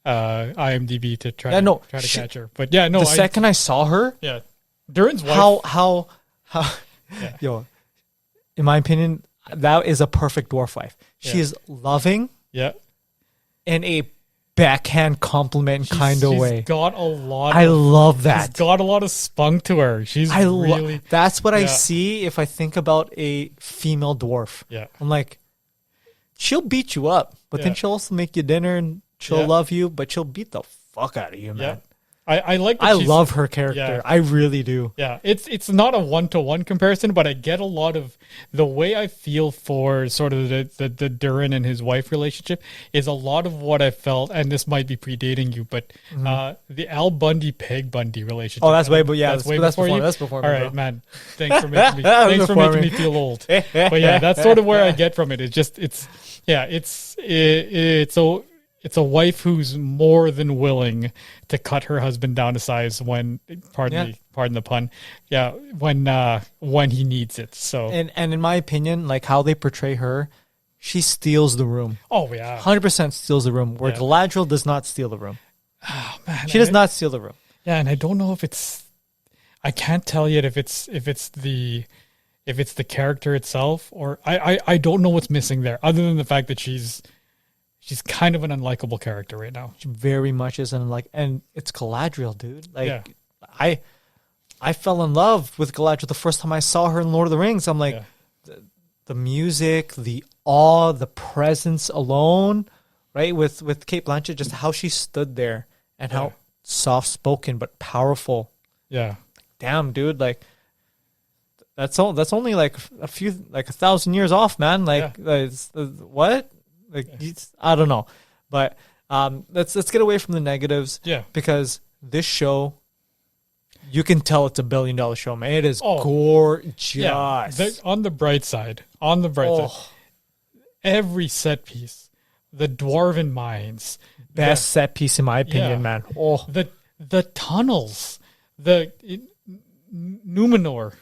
IMDb to try Yeah, no, to catch her. But yeah, no, the second I saw her, yeah, Duran's wife. how Yeah. yo, in my opinion, that is a perfect dwarf wife. She Yeah. is loving Yeah, in a backhand compliment kind of way. She's got a lot. I of, love She's that. got a lot of spunk to her. She's really. That's what I Yeah. see if I think about a female dwarf. Yeah. I'm like, she'll beat you up, but then Yeah. she'll also make you dinner and she'll Yeah. love you, but she'll beat the fuck out of you, man. Yeah. I like. That I she's- love her character. Yeah. I really do. Yeah, it's not a 1-to-1 comparison, but I get a lot of the way I feel for sort of the Duran and his wife relationship is a lot of what I felt, and this might be predating you, but the Al Bundy Peg Bundy relationship. Oh, that's way, but yeah, that's way that's before before you. That's before. All me, right, bro. man. Thanks for making me. That was thanks for before making me. me feel old. But yeah, that's sort of where I get from it. It's just it's a wife who's more than willing to cut her husband down to size when, pardon the pun, when he needs it. So And in my opinion, like how they portray her, she steals the room. oh yeah, 100% steals the room. Where Yeah. Galadriel does not steal the room. man, She does not steal the room. Yeah, and I don't know if it's. I can't tell yet if it's the character itself, or I don't know what's missing there, other than the fact that she's kind of an unlikable character right now. She very much isn't like, and it's Galadriel, dude. Like, Yeah. I fell in love with Galadriel the first time I saw her in Lord of the Rings. I'm like, Yeah. the music, the awe, the presence alone, right? With Kate Blanchett, just how she stood there and how Yeah. soft spoken but powerful. Yeah, Damn, dude, like that's only like a 1,000 years off, man. Like, what? Like, I don't know, but let's get away from the negatives. Yeah. Because this show, you can tell it's $1 billion show, man. It is Oh. gorgeous. yeah. On the bright side, every set piece, the dwarven mines, Best set piece in my opinion, Yeah. man. Oh, the tunnels, Numenor.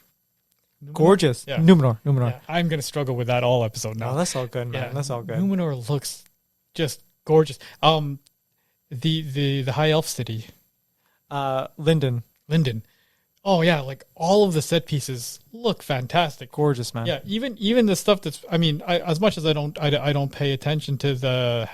gorgeous. Yeah. Numenor. Yeah, I'm gonna struggle with that all episode now. Oh, that's all good, man. That's all good. Numenor looks just gorgeous. The High Elf city, Linden, Oh yeah, like all of the set pieces look fantastic. gorgeous, man. Yeah, even the stuff that's. I mean, as much as I don't pay attention to the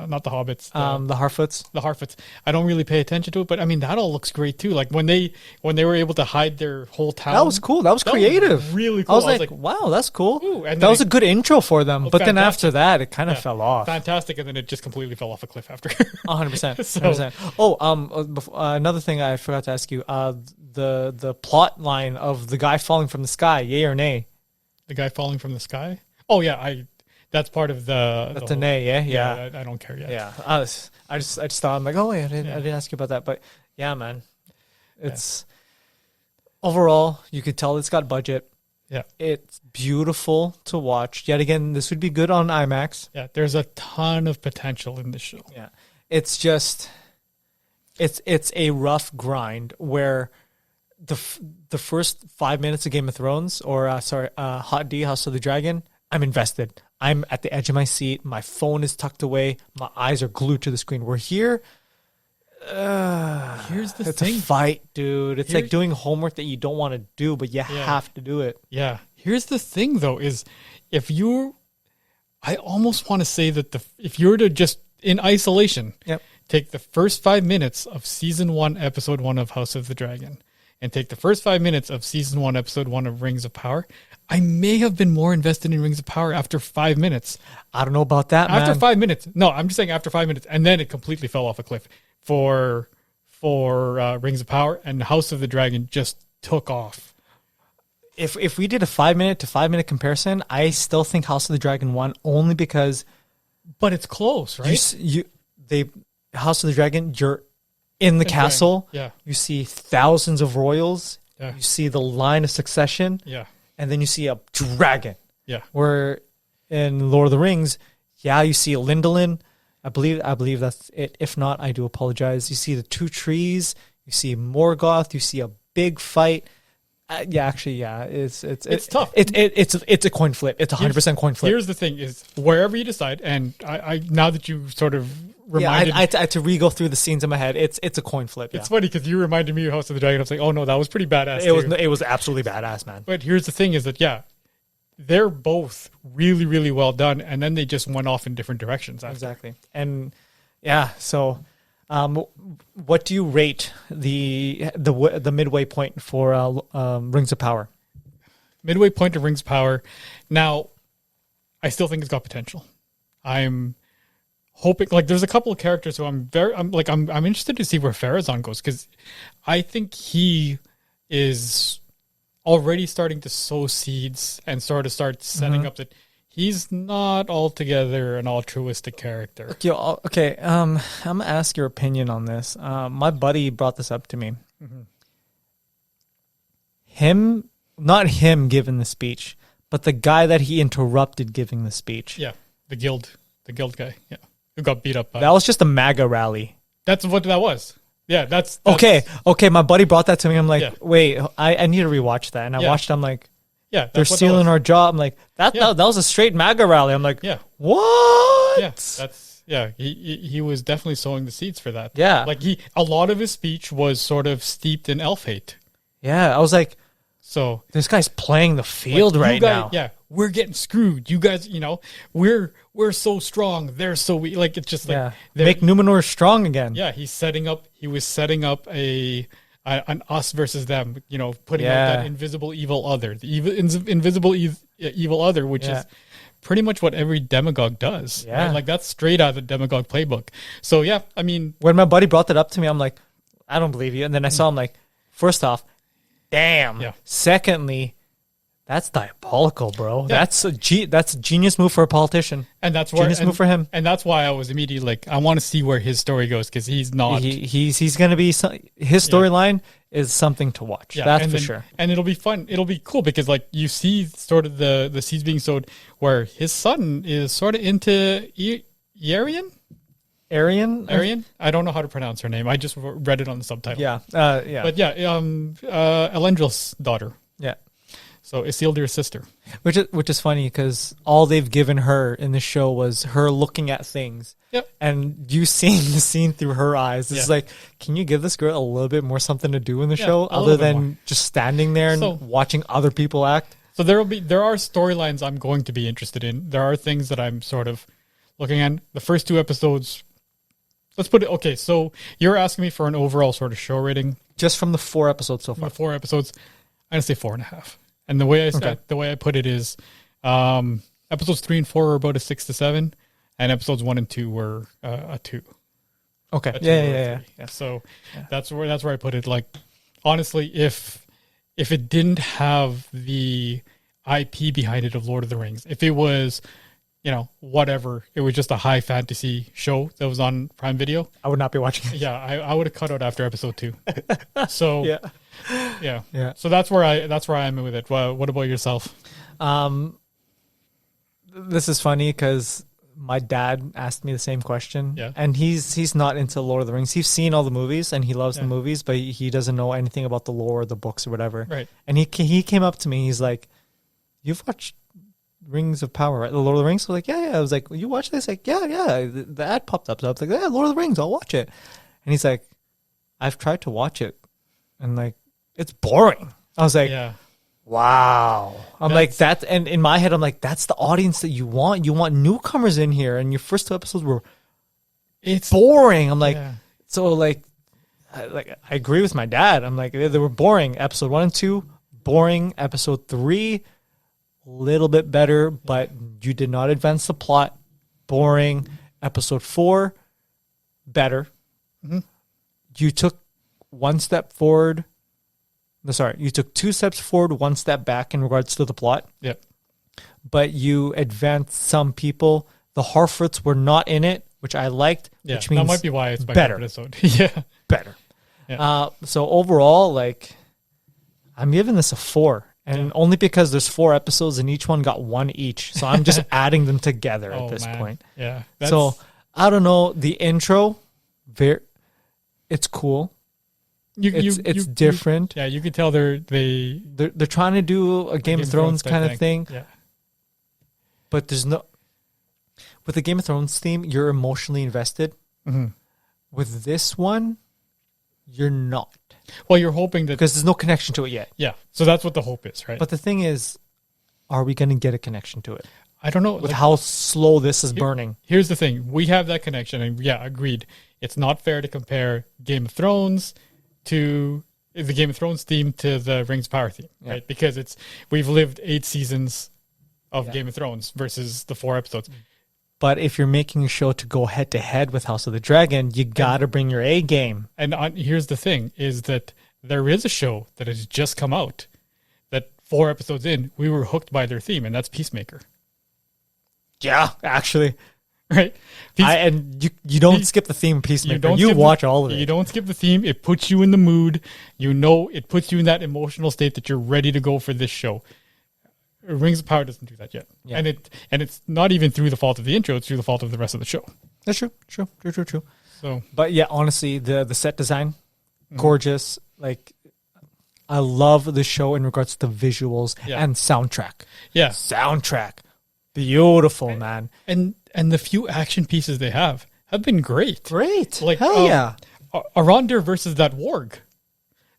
not the hobbits, The Harfoots. the Harfoots. I don't really pay attention to it, but I mean that all looks great too. Like when they were able to hide their whole town. That was cool. That was creative. really cool. I was like, wow, that's cool. Ooh, and that then was a good intro for them. Oh, But then fantastic. after that, it kind of Yeah. fell off. fantastic, and then it just completely fell off a cliff after. 100%. So- 100%. Another thing I forgot to ask you. The plot line of the guy falling from the sky, yay or nay? The guy falling from the sky. Oh yeah, that's part of the. That's the a whole- nay, yeah? I don't care yet. Yeah. I just thought, I'm like, oh, wait, I didn't ask you about that. But yeah, man. It's overall, you could tell it's got budget. Yeah. It's beautiful to watch. Yet again, this would be good on IMAX. Yeah, there's a ton of potential in this show. Yeah. It's just it's a rough grind where the first 5 minutes of Game of Thrones or Hot D, House of the Dragon, I'm invested. I'm at the edge of my seat. My phone is tucked away. My eyes are glued to the screen. We're here. Here's the It's thing. a fight, dude. It's like Here's- doing homework that you don't want to do, but you have to do it. Yeah. Here's the thing though, is I almost want to say that if you were to just in isolation Yep. take the first 5 minutes of season 1, episode 1 of House of the Dragon and take the first 5 minutes of season 1, episode 1 of Rings of Power, I may have been more invested in Rings of Power after 5 minutes. I don't know about that, man. After 5 minutes. No, I'm just saying after 5 minutes. And then it completely fell off a cliff for Rings of Power, and House of the Dragon just took off. If we did a 5 minute to 5 minute comparison, I still think House of the Dragon won only because. But it's close, right? House of the Dragon, you're in the castle. Yeah. You see thousands of royals. Yeah. You see the line of succession. Yeah. And then you see a dragon. Yeah. Where in Lord of the Rings, you see a Lindolin. I believe that's it. If not, I do apologize. You see the 2 trees. You see Morgoth. You see a big fight. It's tough. It's a coin flip. It's 100% coin flip. Here's the thing: is wherever you decide, and I now that you sort of reminded, I had to re-go through the scenes in my head. It's a coin flip. It's funny because you reminded me of House of the Dragon. I was like, oh no, that was pretty badass. It was absolutely badass, man. But here's the thing: is that they're both really, really well done, and then they just went off in different directions. After. Exactly, and so. What do you rate the midway point for Rings of Power? Midway point of Rings of Power. Now, I still think it's got potential. I'm hoping, like, there's a couple of characters who I'm interested to see where Farazan goes, because I think he is already starting to sow seeds and sort of start setting up that. He's not altogether an altruistic character. Okay. I'm gonna ask your opinion on this. My buddy brought this up to me. Not him giving the speech, but the guy that he interrupted giving the speech. Yeah, the guild guy. Yeah, who got beat up. That was just a MAGA rally. That's what that was. Yeah, that's okay. My buddy brought that to me. I'm like, wait, I need to rewatch that, and I watched. I'm like. Yeah, they're stealing our job. I'm like, that was a straight MAGA rally. I'm like, what? Yeah, he was definitely sowing the seeds for that. Yeah. Like a lot of his speech was sort of steeped in elf hate. Yeah, I was like, so this guy's playing the field right now. Yeah, we're getting screwed. You guys, we're so strong. They're so weak. Like, it's just like make Numenor strong again. Yeah, he was setting up an us versus them, putting out that invisible evil other, the invisible evil other, which is pretty much what every demagogue does. Yeah. Right? Like, that's straight out of the demagogue playbook. So, I mean. When my buddy brought that up to me, I'm like, I don't believe you. And then I saw him like, first off, damn. Yeah. Secondly, that's diabolical, bro. Yeah. That's a genius move for a politician. And that's where genius move for him. And that's why I was immediately like, I want to see where his story goes, because he's not. He's going to be his storyline is something to watch. That's for sure. And it'll be fun. It'll be cool because like you see sort of the seeds being sowed where his son is sort of into Arian. I don't know how to pronounce her name. I just read it on the subtitle. Yeah. But Elendril's daughter. Yeah. So Isildur's sister. Which is funny because all they've given her in the show was her looking at things. Yep. And you seeing the scene through her eyes. It's like, can you give this girl a little bit more something to do in the show other than just standing there and watching other people act? So there are storylines I'm going to be interested in. There are things that I'm sort of looking at. The first 2 episodes, let's put it, okay, so you're asking me for an overall sort of show rating. Just from the 4 episodes so far. The 4 episodes, I'm going to say 4.5. And the way I put it is, episodes 3 and 4 are about a 6 to 7, and episodes 1 and 2 were a 2. Okay. A 2 yeah. So that's where I put it. Like, honestly, if it didn't have the IP behind it of Lord of the Rings, if it was, whatever, it was just a high fantasy show that was on Prime Video, I would not be watching it. Yeah, I would have cut out after episode 2. So yeah. So that's where I'm with it. What about yourself? This is funny because my dad asked me the same question. Yeah. And he's not into Lord of the Rings. He's seen all the movies and he loves the movies, but he doesn't know anything about the lore, the books, or whatever. Right. And he came up to me. He's like, "You've watched Rings of Power, right? The Lord of the Rings?" I was like, yeah. I was like, "Well, you watch this?" Like, yeah. The ad popped up. So I was like, "Yeah, Lord of the Rings. I'll watch it." And he's like, "I've tried to watch it, and like, it's boring." I was like, wow. I'm like, that. And in my head, I'm like, that's the audience that you want. You want newcomers in here. And your first 2 episodes were, it's boring. I'm like, so like, I agree with my dad. I'm like, they were boring. Episode 1 and 2, boring. Episode 3, a little bit better, but you did not advance the plot. Boring. Episode 4, better. Mm-hmm. You took one step forward. No, sorry, you took 2 steps forward, 1 step back in regards to the plot. Yep. But you advanced some people. The Harfords were not in it, which I liked. Yeah, which means that might be why it's my better. favorite episode. Yeah. Better. Yeah. So overall, like, I'm giving this a 4. And only because there's 4 episodes and each one got 1 each. So I'm just adding them together at this point. Yeah. So I don't know. The intro, it's cool. It's different. You can tell they're trying to do a Game of Thrones kind of thing. Yeah. But there's no, with the Game of Thrones theme, you're emotionally invested. Mm-hmm. With this one, you're not. Well, you're hoping that because there's no connection to it yet. Yeah. So that's what the hope is, right? But the thing is, are we going to get a connection to it? I don't know. With how slow this is burning. Here's the thing. We have that connection, and yeah, agreed. It's not fair to compare Game of Thrones to the Game of Thrones theme to the Rings of Power theme, right? Because we've lived 8 seasons of Game of Thrones versus the 4 episodes. But if you're making a show to go head to head with House of the Dragon, you got to bring your A game. And here's the thing, is that there is a show that has just come out that 4 episodes in, we were hooked by their theme, and that's Peacemaker. Yeah, actually. Right? And you don't skip the theme Peacemaker. You watch all of it. You don't skip the theme. It puts you in the mood. It puts you in that emotional state that you're ready to go for this show. Rings of Power doesn't do that yet. Yeah. And it's not even through the fault of the intro, it's through the fault of the rest of the show. That's true. So, but yeah, honestly, the set design, gorgeous. Like, I love the show in regards to visuals and soundtrack. Yeah. Soundtrack. Beautiful, man. And the few action pieces they have been great. Great. Like, hell yeah. Arondir versus that warg.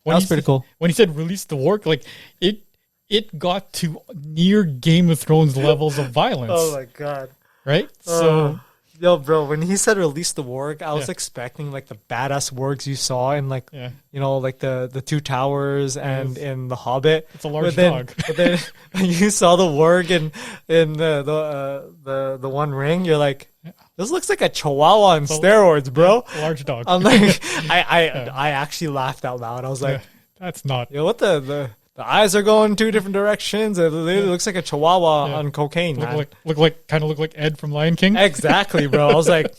That was pretty cool. When he said release the warg, like, it got to near Game of Thrones levels of violence. Oh my god. Right? So yo, bro, when he said release the warg, I was expecting like the badass wargs you saw in like like the 2 Towers and in The Hobbit. It's a large dog. But then you saw the warg in the One Ring, you're like, this looks like a chihuahua on steroids, bro. Large dog. I'm like I actually laughed out loud. I was like, that's not. What the eyes are going 2 different directions. It literally looks like a chihuahua on cocaine. Look like Ed from Lion King. Exactly, bro. I was like,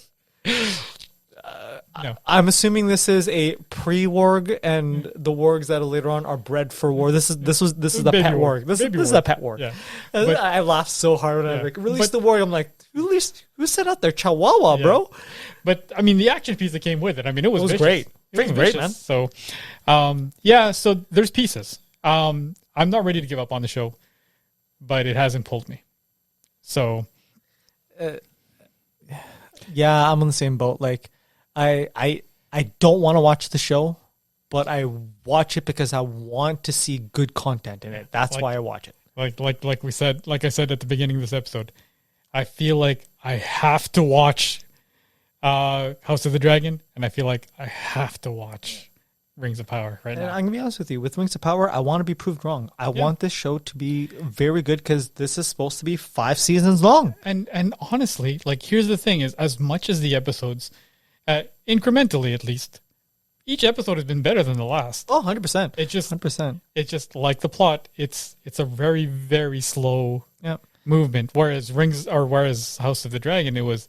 no. I'm assuming this is a pre-warg, and the wargs that are later on are bred for war. This is the pet warg. This is a pet warg. Yeah. I laughed so hard when I released the warg. I'm like, who set out their chihuahua, bro? But I mean, the action piece that came with it. I mean, it was great. Freaking great, man. So, so there's pieces. I'm not ready to give up on the show, but it hasn't pulled me. So, yeah, I'm on the same boat. Like, I don't want to watch the show, but I watch it because I want to see good content in it. That's why I watch it. Like I said at the beginning of this episode, I feel like I have to watch House of the Dragon, and I feel like I have to watch Rings of Power right now. I'm gonna be honest with you. With Rings of Power, I want to be proved wrong. I want this show to be very good because this is supposed to be 5 seasons long. And honestly, like, here's the thing: is as much as the episodes, incrementally at least, each episode has been better than the last. Oh, 100%. It's just 100%. It's just like the plot. It's a very, very slow movement. Whereas House of the Dragon, it was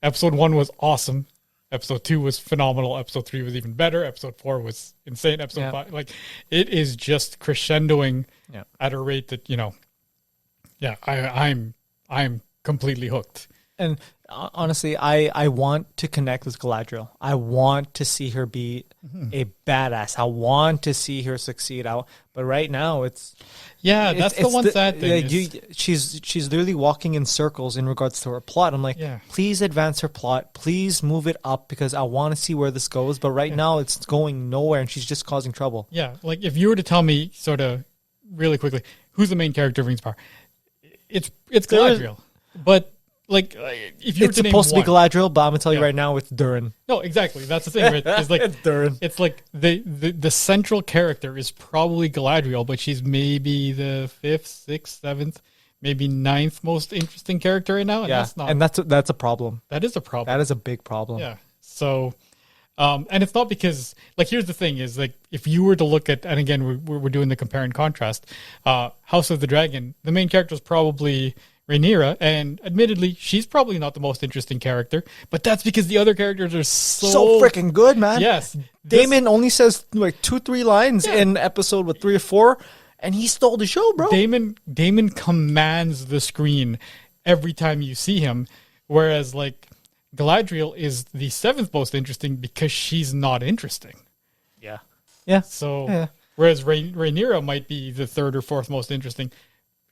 episode 1 was awesome. Episode 2 was phenomenal. Episode 3 was even better. Episode 4 was insane. Episode 5, like, it is just crescendoing at a rate that, I'm completely hooked. And honestly, I want to connect with Galadriel. I want to see her be a badass. I want to see her succeed out. But right now, that's the one sad thing. She's literally walking in circles in regards to her plot. I'm like, please advance her plot. Please move it up because I want to see where this goes. But right now, it's going nowhere, and she's just causing trouble. Yeah, like if you were to tell me sort of really quickly, who's the main character of Rings of Power? It's Galadriel. But like if you were It's to name supposed to be one- Galadriel, but I'm gonna tell you Yeah. right now, it's Durin. No, exactly. That's the thing, right? It's like It's Durin. it's like the central character is probably Galadriel, but she's maybe the 5th, 6th, 7th, maybe 9th most interesting character right now, and Yeah, that's not. and that's a problem. That is a problem. That is a big problem. Yeah. So, and it's not because, like, here's the thing is, like, if you were to look at, and again, we're doing the compare and contrast, House of the Dragon, the main character is probably Rhaenyra, and admittedly, she's probably not the most interesting character, but that's because the other characters are So freaking good, man. Yes. Damon only says like 2-3 lines Yeah. in episode with 3 or 4, and he stole the show, bro. Damon commands the screen every time you see him, whereas, like, Galadriel is the 7th most interesting because she's not interesting. Yeah. Yeah. So, Yeah. whereas Rhaenyra might be the 3rd or 4th most interesting.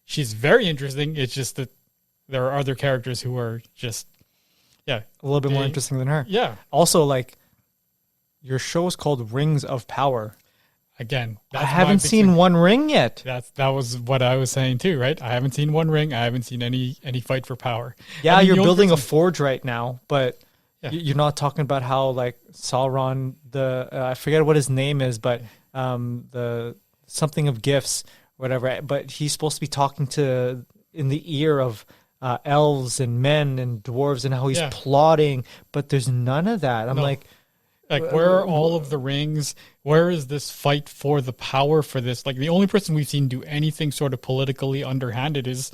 She's very interesting. It's just that there are other characters who are just, A little bit more interesting than her. Yeah. Also, like, your show is called Rings of Power. Again, I that's haven't seen one ring yet. That was what I was saying too, right? I haven't seen one ring. I haven't seen any fight for power. Yeah, I mean, you're the only building a person- forge right now, but Yeah. you're not talking about how, like, Sauron, I forget what his name is, but the something of gifts, whatever. But he's supposed to be talking in the ear of elves and men and dwarves and how he's Yeah. plotting, but there's none of that. I'm No. like, where are all of the rings? Where is this fight for the power for this? Like, the only person we've seen do anything sort of politically underhanded is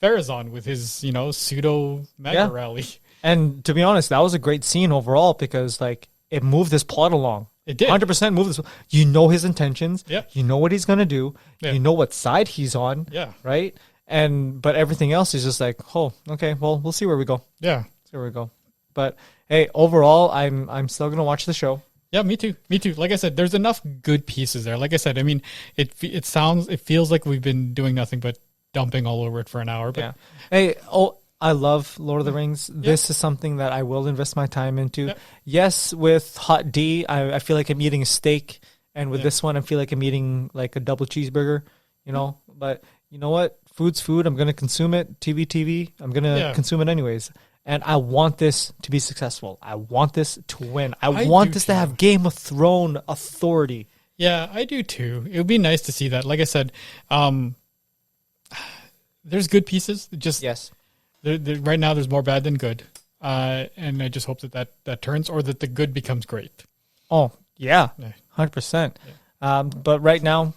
Pharazôn with his, pseudo mega Yeah. rally. and to be honest, that was a great scene overall because, like, it moved this plot along. It did. 100% move this. You know his intentions. Yeah. You know what he's gonna do. Yeah. You know what side he's on. Yeah. Right. But everything else is just like, oh, okay. Well, we'll see where we go. Yeah. See where we go. But hey, overall, I'm still gonna watch the show. Yeah, me too. Me too. Like I said, there's enough good pieces there. Like I said, I mean, it feels like we've been doing nothing but dumping all over it for an hour. But Yeah. Hey. I love Lord of the Rings. This is something that I will invest my time into. Yeah. Yes, with Hot D, I feel like I'm eating a steak, and with this one, I feel like I'm eating like a double cheeseburger. But you know what? Food's food. I'm gonna consume it. TV. I'm gonna consume it anyways. And I want this to be successful. I want this to win. I want do this to too. have Game of Thrones authority. Yeah, I do too. It would be nice to see that. Like I said, there's good pieces. Just Yes. right now, there's more bad than good, and I just hope that turns, or that the good becomes great. Oh yeah, Yeah. 100%. But right now,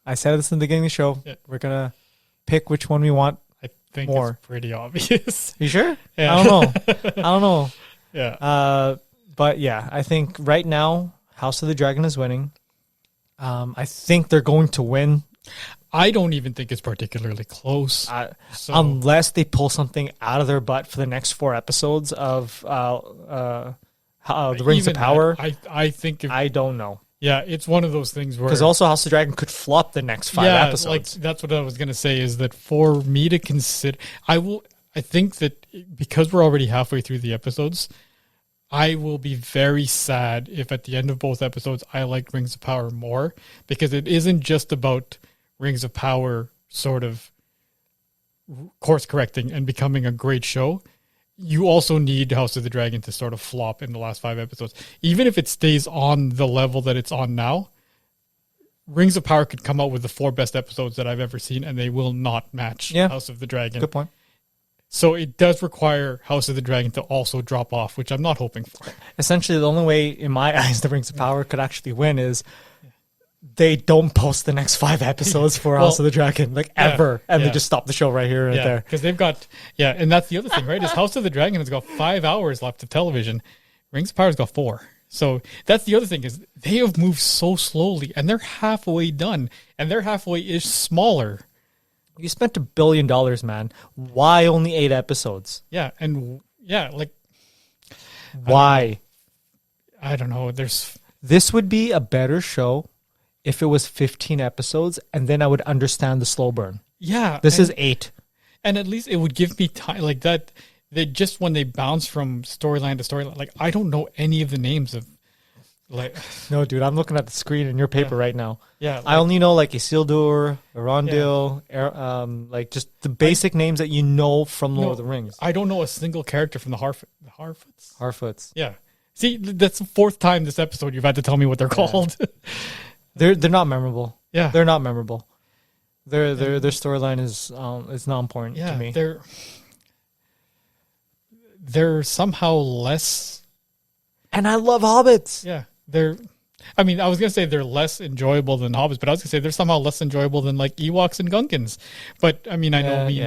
I said this in the beginning of the show. Yeah. We're gonna pick which one we want. I think More. it's pretty obvious. You sure? Yeah. I don't know. Yeah. But yeah, I think right now House of the Dragon is winning. I think they're going to win I don't even think it's particularly close. So- unless they pull something out of their butt for the next 4 episodes of the Rings Even of Power. that, I think I don't know. yeah, it's one of those things where Because also House of the Dragon could flop the next 5 episodes. like that's what I was gonna say is that for me to consider, I think that because we're already halfway through the episodes, I will be very sad if at the end of both episodes I liked Rings of Power more, because it isn't just about Rings of Power sort of course correcting and becoming a great show. You also need House of the Dragon to sort of flop in the last 5 episodes. Even if it stays on the level that it's on now, Rings of Power could come out with the 4 best episodes that I've ever seen, and they will not match House of the Dragon. Good point. So it does require House of the Dragon to also drop off, which I'm not hoping for. Essentially, the only way, in my eyes, the Rings of Power could actually win is they don't post the next 5 episodes for House of the Dragon, ever. And they just stop the show right here, right there. Because they've got, and that's the other thing, right? Is House of the Dragon has got 5 hours left of television. Rings of Power's got 4. So that's the other thing is they have moved so slowly, and they're halfway done, and their halfway is smaller. You spent $1 billion, man. Why only 8 episodes? Yeah, and like Why? I don't know. This would be a better show if it was 15 episodes, and then I would understand the slow burn. Yeah, This is 8. and at least it would give me time like that. They just when they bounce from storyline to storyline, like I don't know any of the names of Like, No, dude, I'm looking at the screen in your paper right now. yeah, I only know like Isildur, Arundel, like just the basic names that you know from Lord of the Rings. I don't know a single character from the Harfoots. Harfoots. Yeah. See, that's the fourth time this episode you've had to tell me what they're called. They're not memorable. Yeah. They're not memorable. Their storyline is not important to me. They're somehow less. And I love hobbits. Yeah, I was gonna say they're less enjoyable than hobbits, but I was gonna say they're somehow less enjoyable than like Ewoks and Gungans. But I mean, I know me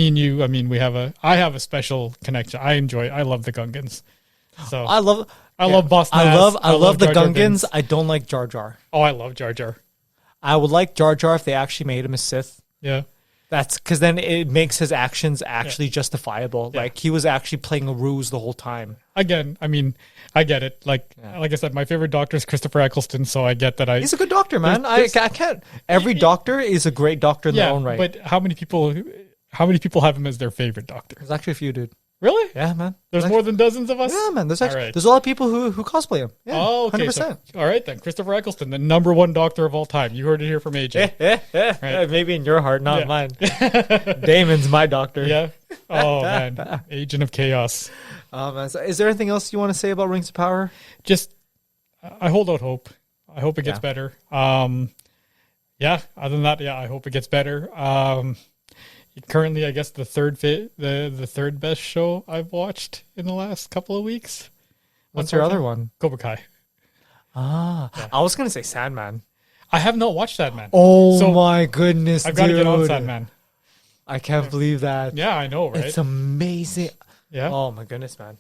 and you. I mean, I have a special connection. I love the Gungans. So I love Boss Nass. I love the Jar Jar Gungans. Binks. I don't like Jar Jar. Oh, I love Jar Jar. I would like Jar Jar if they actually made him a Sith. Yeah. That's because then it makes his actions actually justifiable. Yeah. Like he was actually playing a ruse the whole time. Again, I mean, I get it. Like I said, my favorite doctor is Christopher Eccleston, so I get that. He's a good doctor, man. I can't. Every doctor is a great doctor in their own right. But how many people have him as their favorite doctor? There's actually a few, dude. Really? Yeah, man. There's more than dozens of us? Yeah, man. There's actually right. there's a lot of people who cosplay him. Yeah, Oh, okay. 100%. So, all right, then. Christopher Eccleston, the number one doctor of all time. You heard it here from AJ. Right. Maybe in your heart, not mine. Damon's my doctor. Yeah. Oh, man. Agent of Chaos. Man. So is there anything else you want to say about Rings of Power? Just, I hold out hope. I hope it gets better. Other than that, I hope it gets better. Currently, I guess the third best show I've watched in the last couple of weeks. What's your other one? Cobra Kai. I was gonna say Sandman. I have not watched that, man. Oh my goodness, I've got to get on Sandman. I can't believe that. Yeah, I know, right? It's amazing. Yeah. Oh my goodness, man.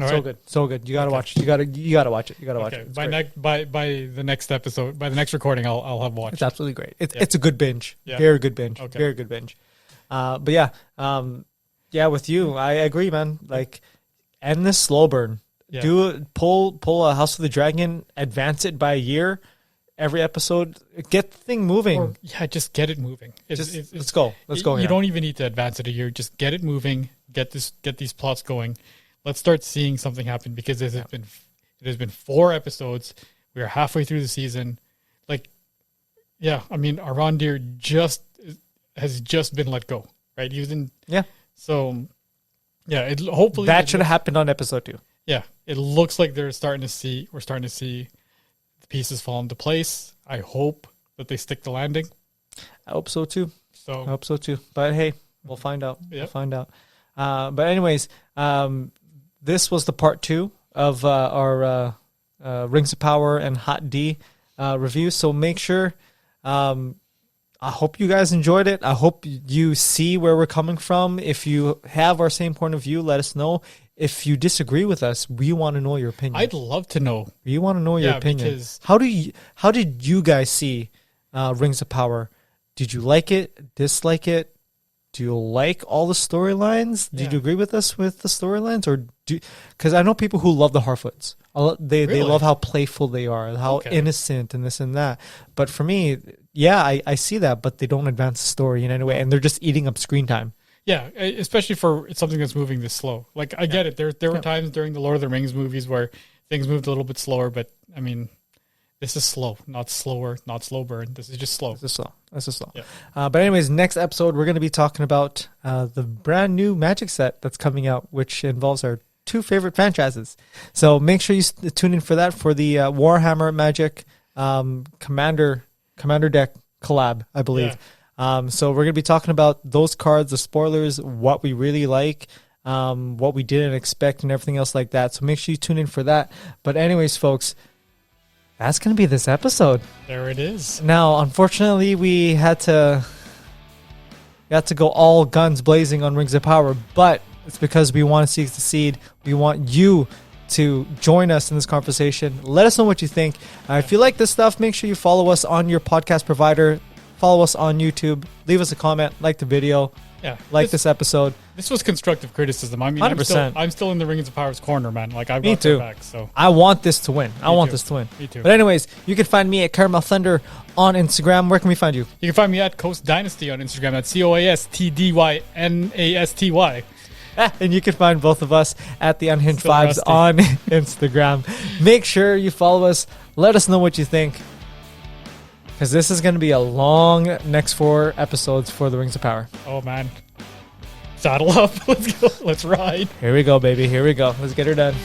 All So good. You gotta watch it. You gotta watch it. You gotta watch it. By the next episode, by the next recording, I'll have watched. It's absolutely great. It's a good binge. Yeah. Very good binge. Okay. Very good binge. But yeah, with you, I agree, man. Like, end this slow burn. Yeah. Pull a House of the Dragon, advance it by a year, every episode. Get the thing moving. Just get it moving. Let's go. You don't even need to advance it a year. Just get it moving. Get these plots going. Let's start seeing something happen because it has been 4 episodes. We are halfway through the season. Like, I mean, Arondir has just been let go, right? He was in. Yeah. So, hopefully that should have happened on episode 2. Yeah, it looks like we're starting to see the pieces fall into place. I hope that they stick the landing. I hope so too. But hey, we'll find out. Yep. We'll find out. But anyways, this was the part 2 of our Rings of Power and Hot D review. So make sure. I hope you guys enjoyed it. I hope you see where we're coming from. If you have our same point of view, let us know. If you disagree with us, we want to know your opinion. I'd love to know. We want to know your opinion. How did you guys see Rings of Power? Did you like it? Dislike it? Do you like all the storylines? Did you agree with us with the storylines, or because I know people who love the Harfoots. They love how playful they are, how innocent, and this and that. But for me, I see that, but they don't advance the story in any way, and they're just eating up screen time. Yeah, especially for something that's moving this slow. Like, I get it. There were times during the Lord of the Rings movies where things moved a little bit slower, but I mean, this is slow, not slower, not slow burn. This is just slow. This is slow. Yeah. But anyways, next episode, we're going to be talking about the brand new Magic set that's coming out, which involves our 2 favorite franchises. So make sure you tune in for that, for the Warhammer Magic Commander deck collab, I believe. So we're going to be talking about those cards, the spoilers, what we really like, what we didn't expect, and everything else like that. So make sure you tune in for that. But anyways, folks, that's going to be this episode. There it is. Now, unfortunately, we had to go all guns blazing on Rings of Power, but it's because we want to seek the seed. We want you to join us in this conversation. Let us know what you think. If you like this stuff, make sure you follow us on your podcast provider. Follow us on YouTube. Leave us a comment. Like the video. Yeah. This episode. This was constructive criticism. I mean, 100%. I'm still in the Rings of Power's corner, man. Like, I've Me got too. their back. So I want this to win. Me too. But anyways, you can find me at Caramel Thunder on Instagram. Where can we find you? You can find me at Coast Dynasty on Instagram at COASTDYNASTY. And you can find both of us at the Unhinged Still Vibes rusty. on Instagram. Make sure you follow us. Let us know what you think. Because this is going to be a long next 4 episodes for the Rings of Power. Oh, man. Saddle up. Let's go. Let's ride. Here we go, baby. Here we go. Let's get her done.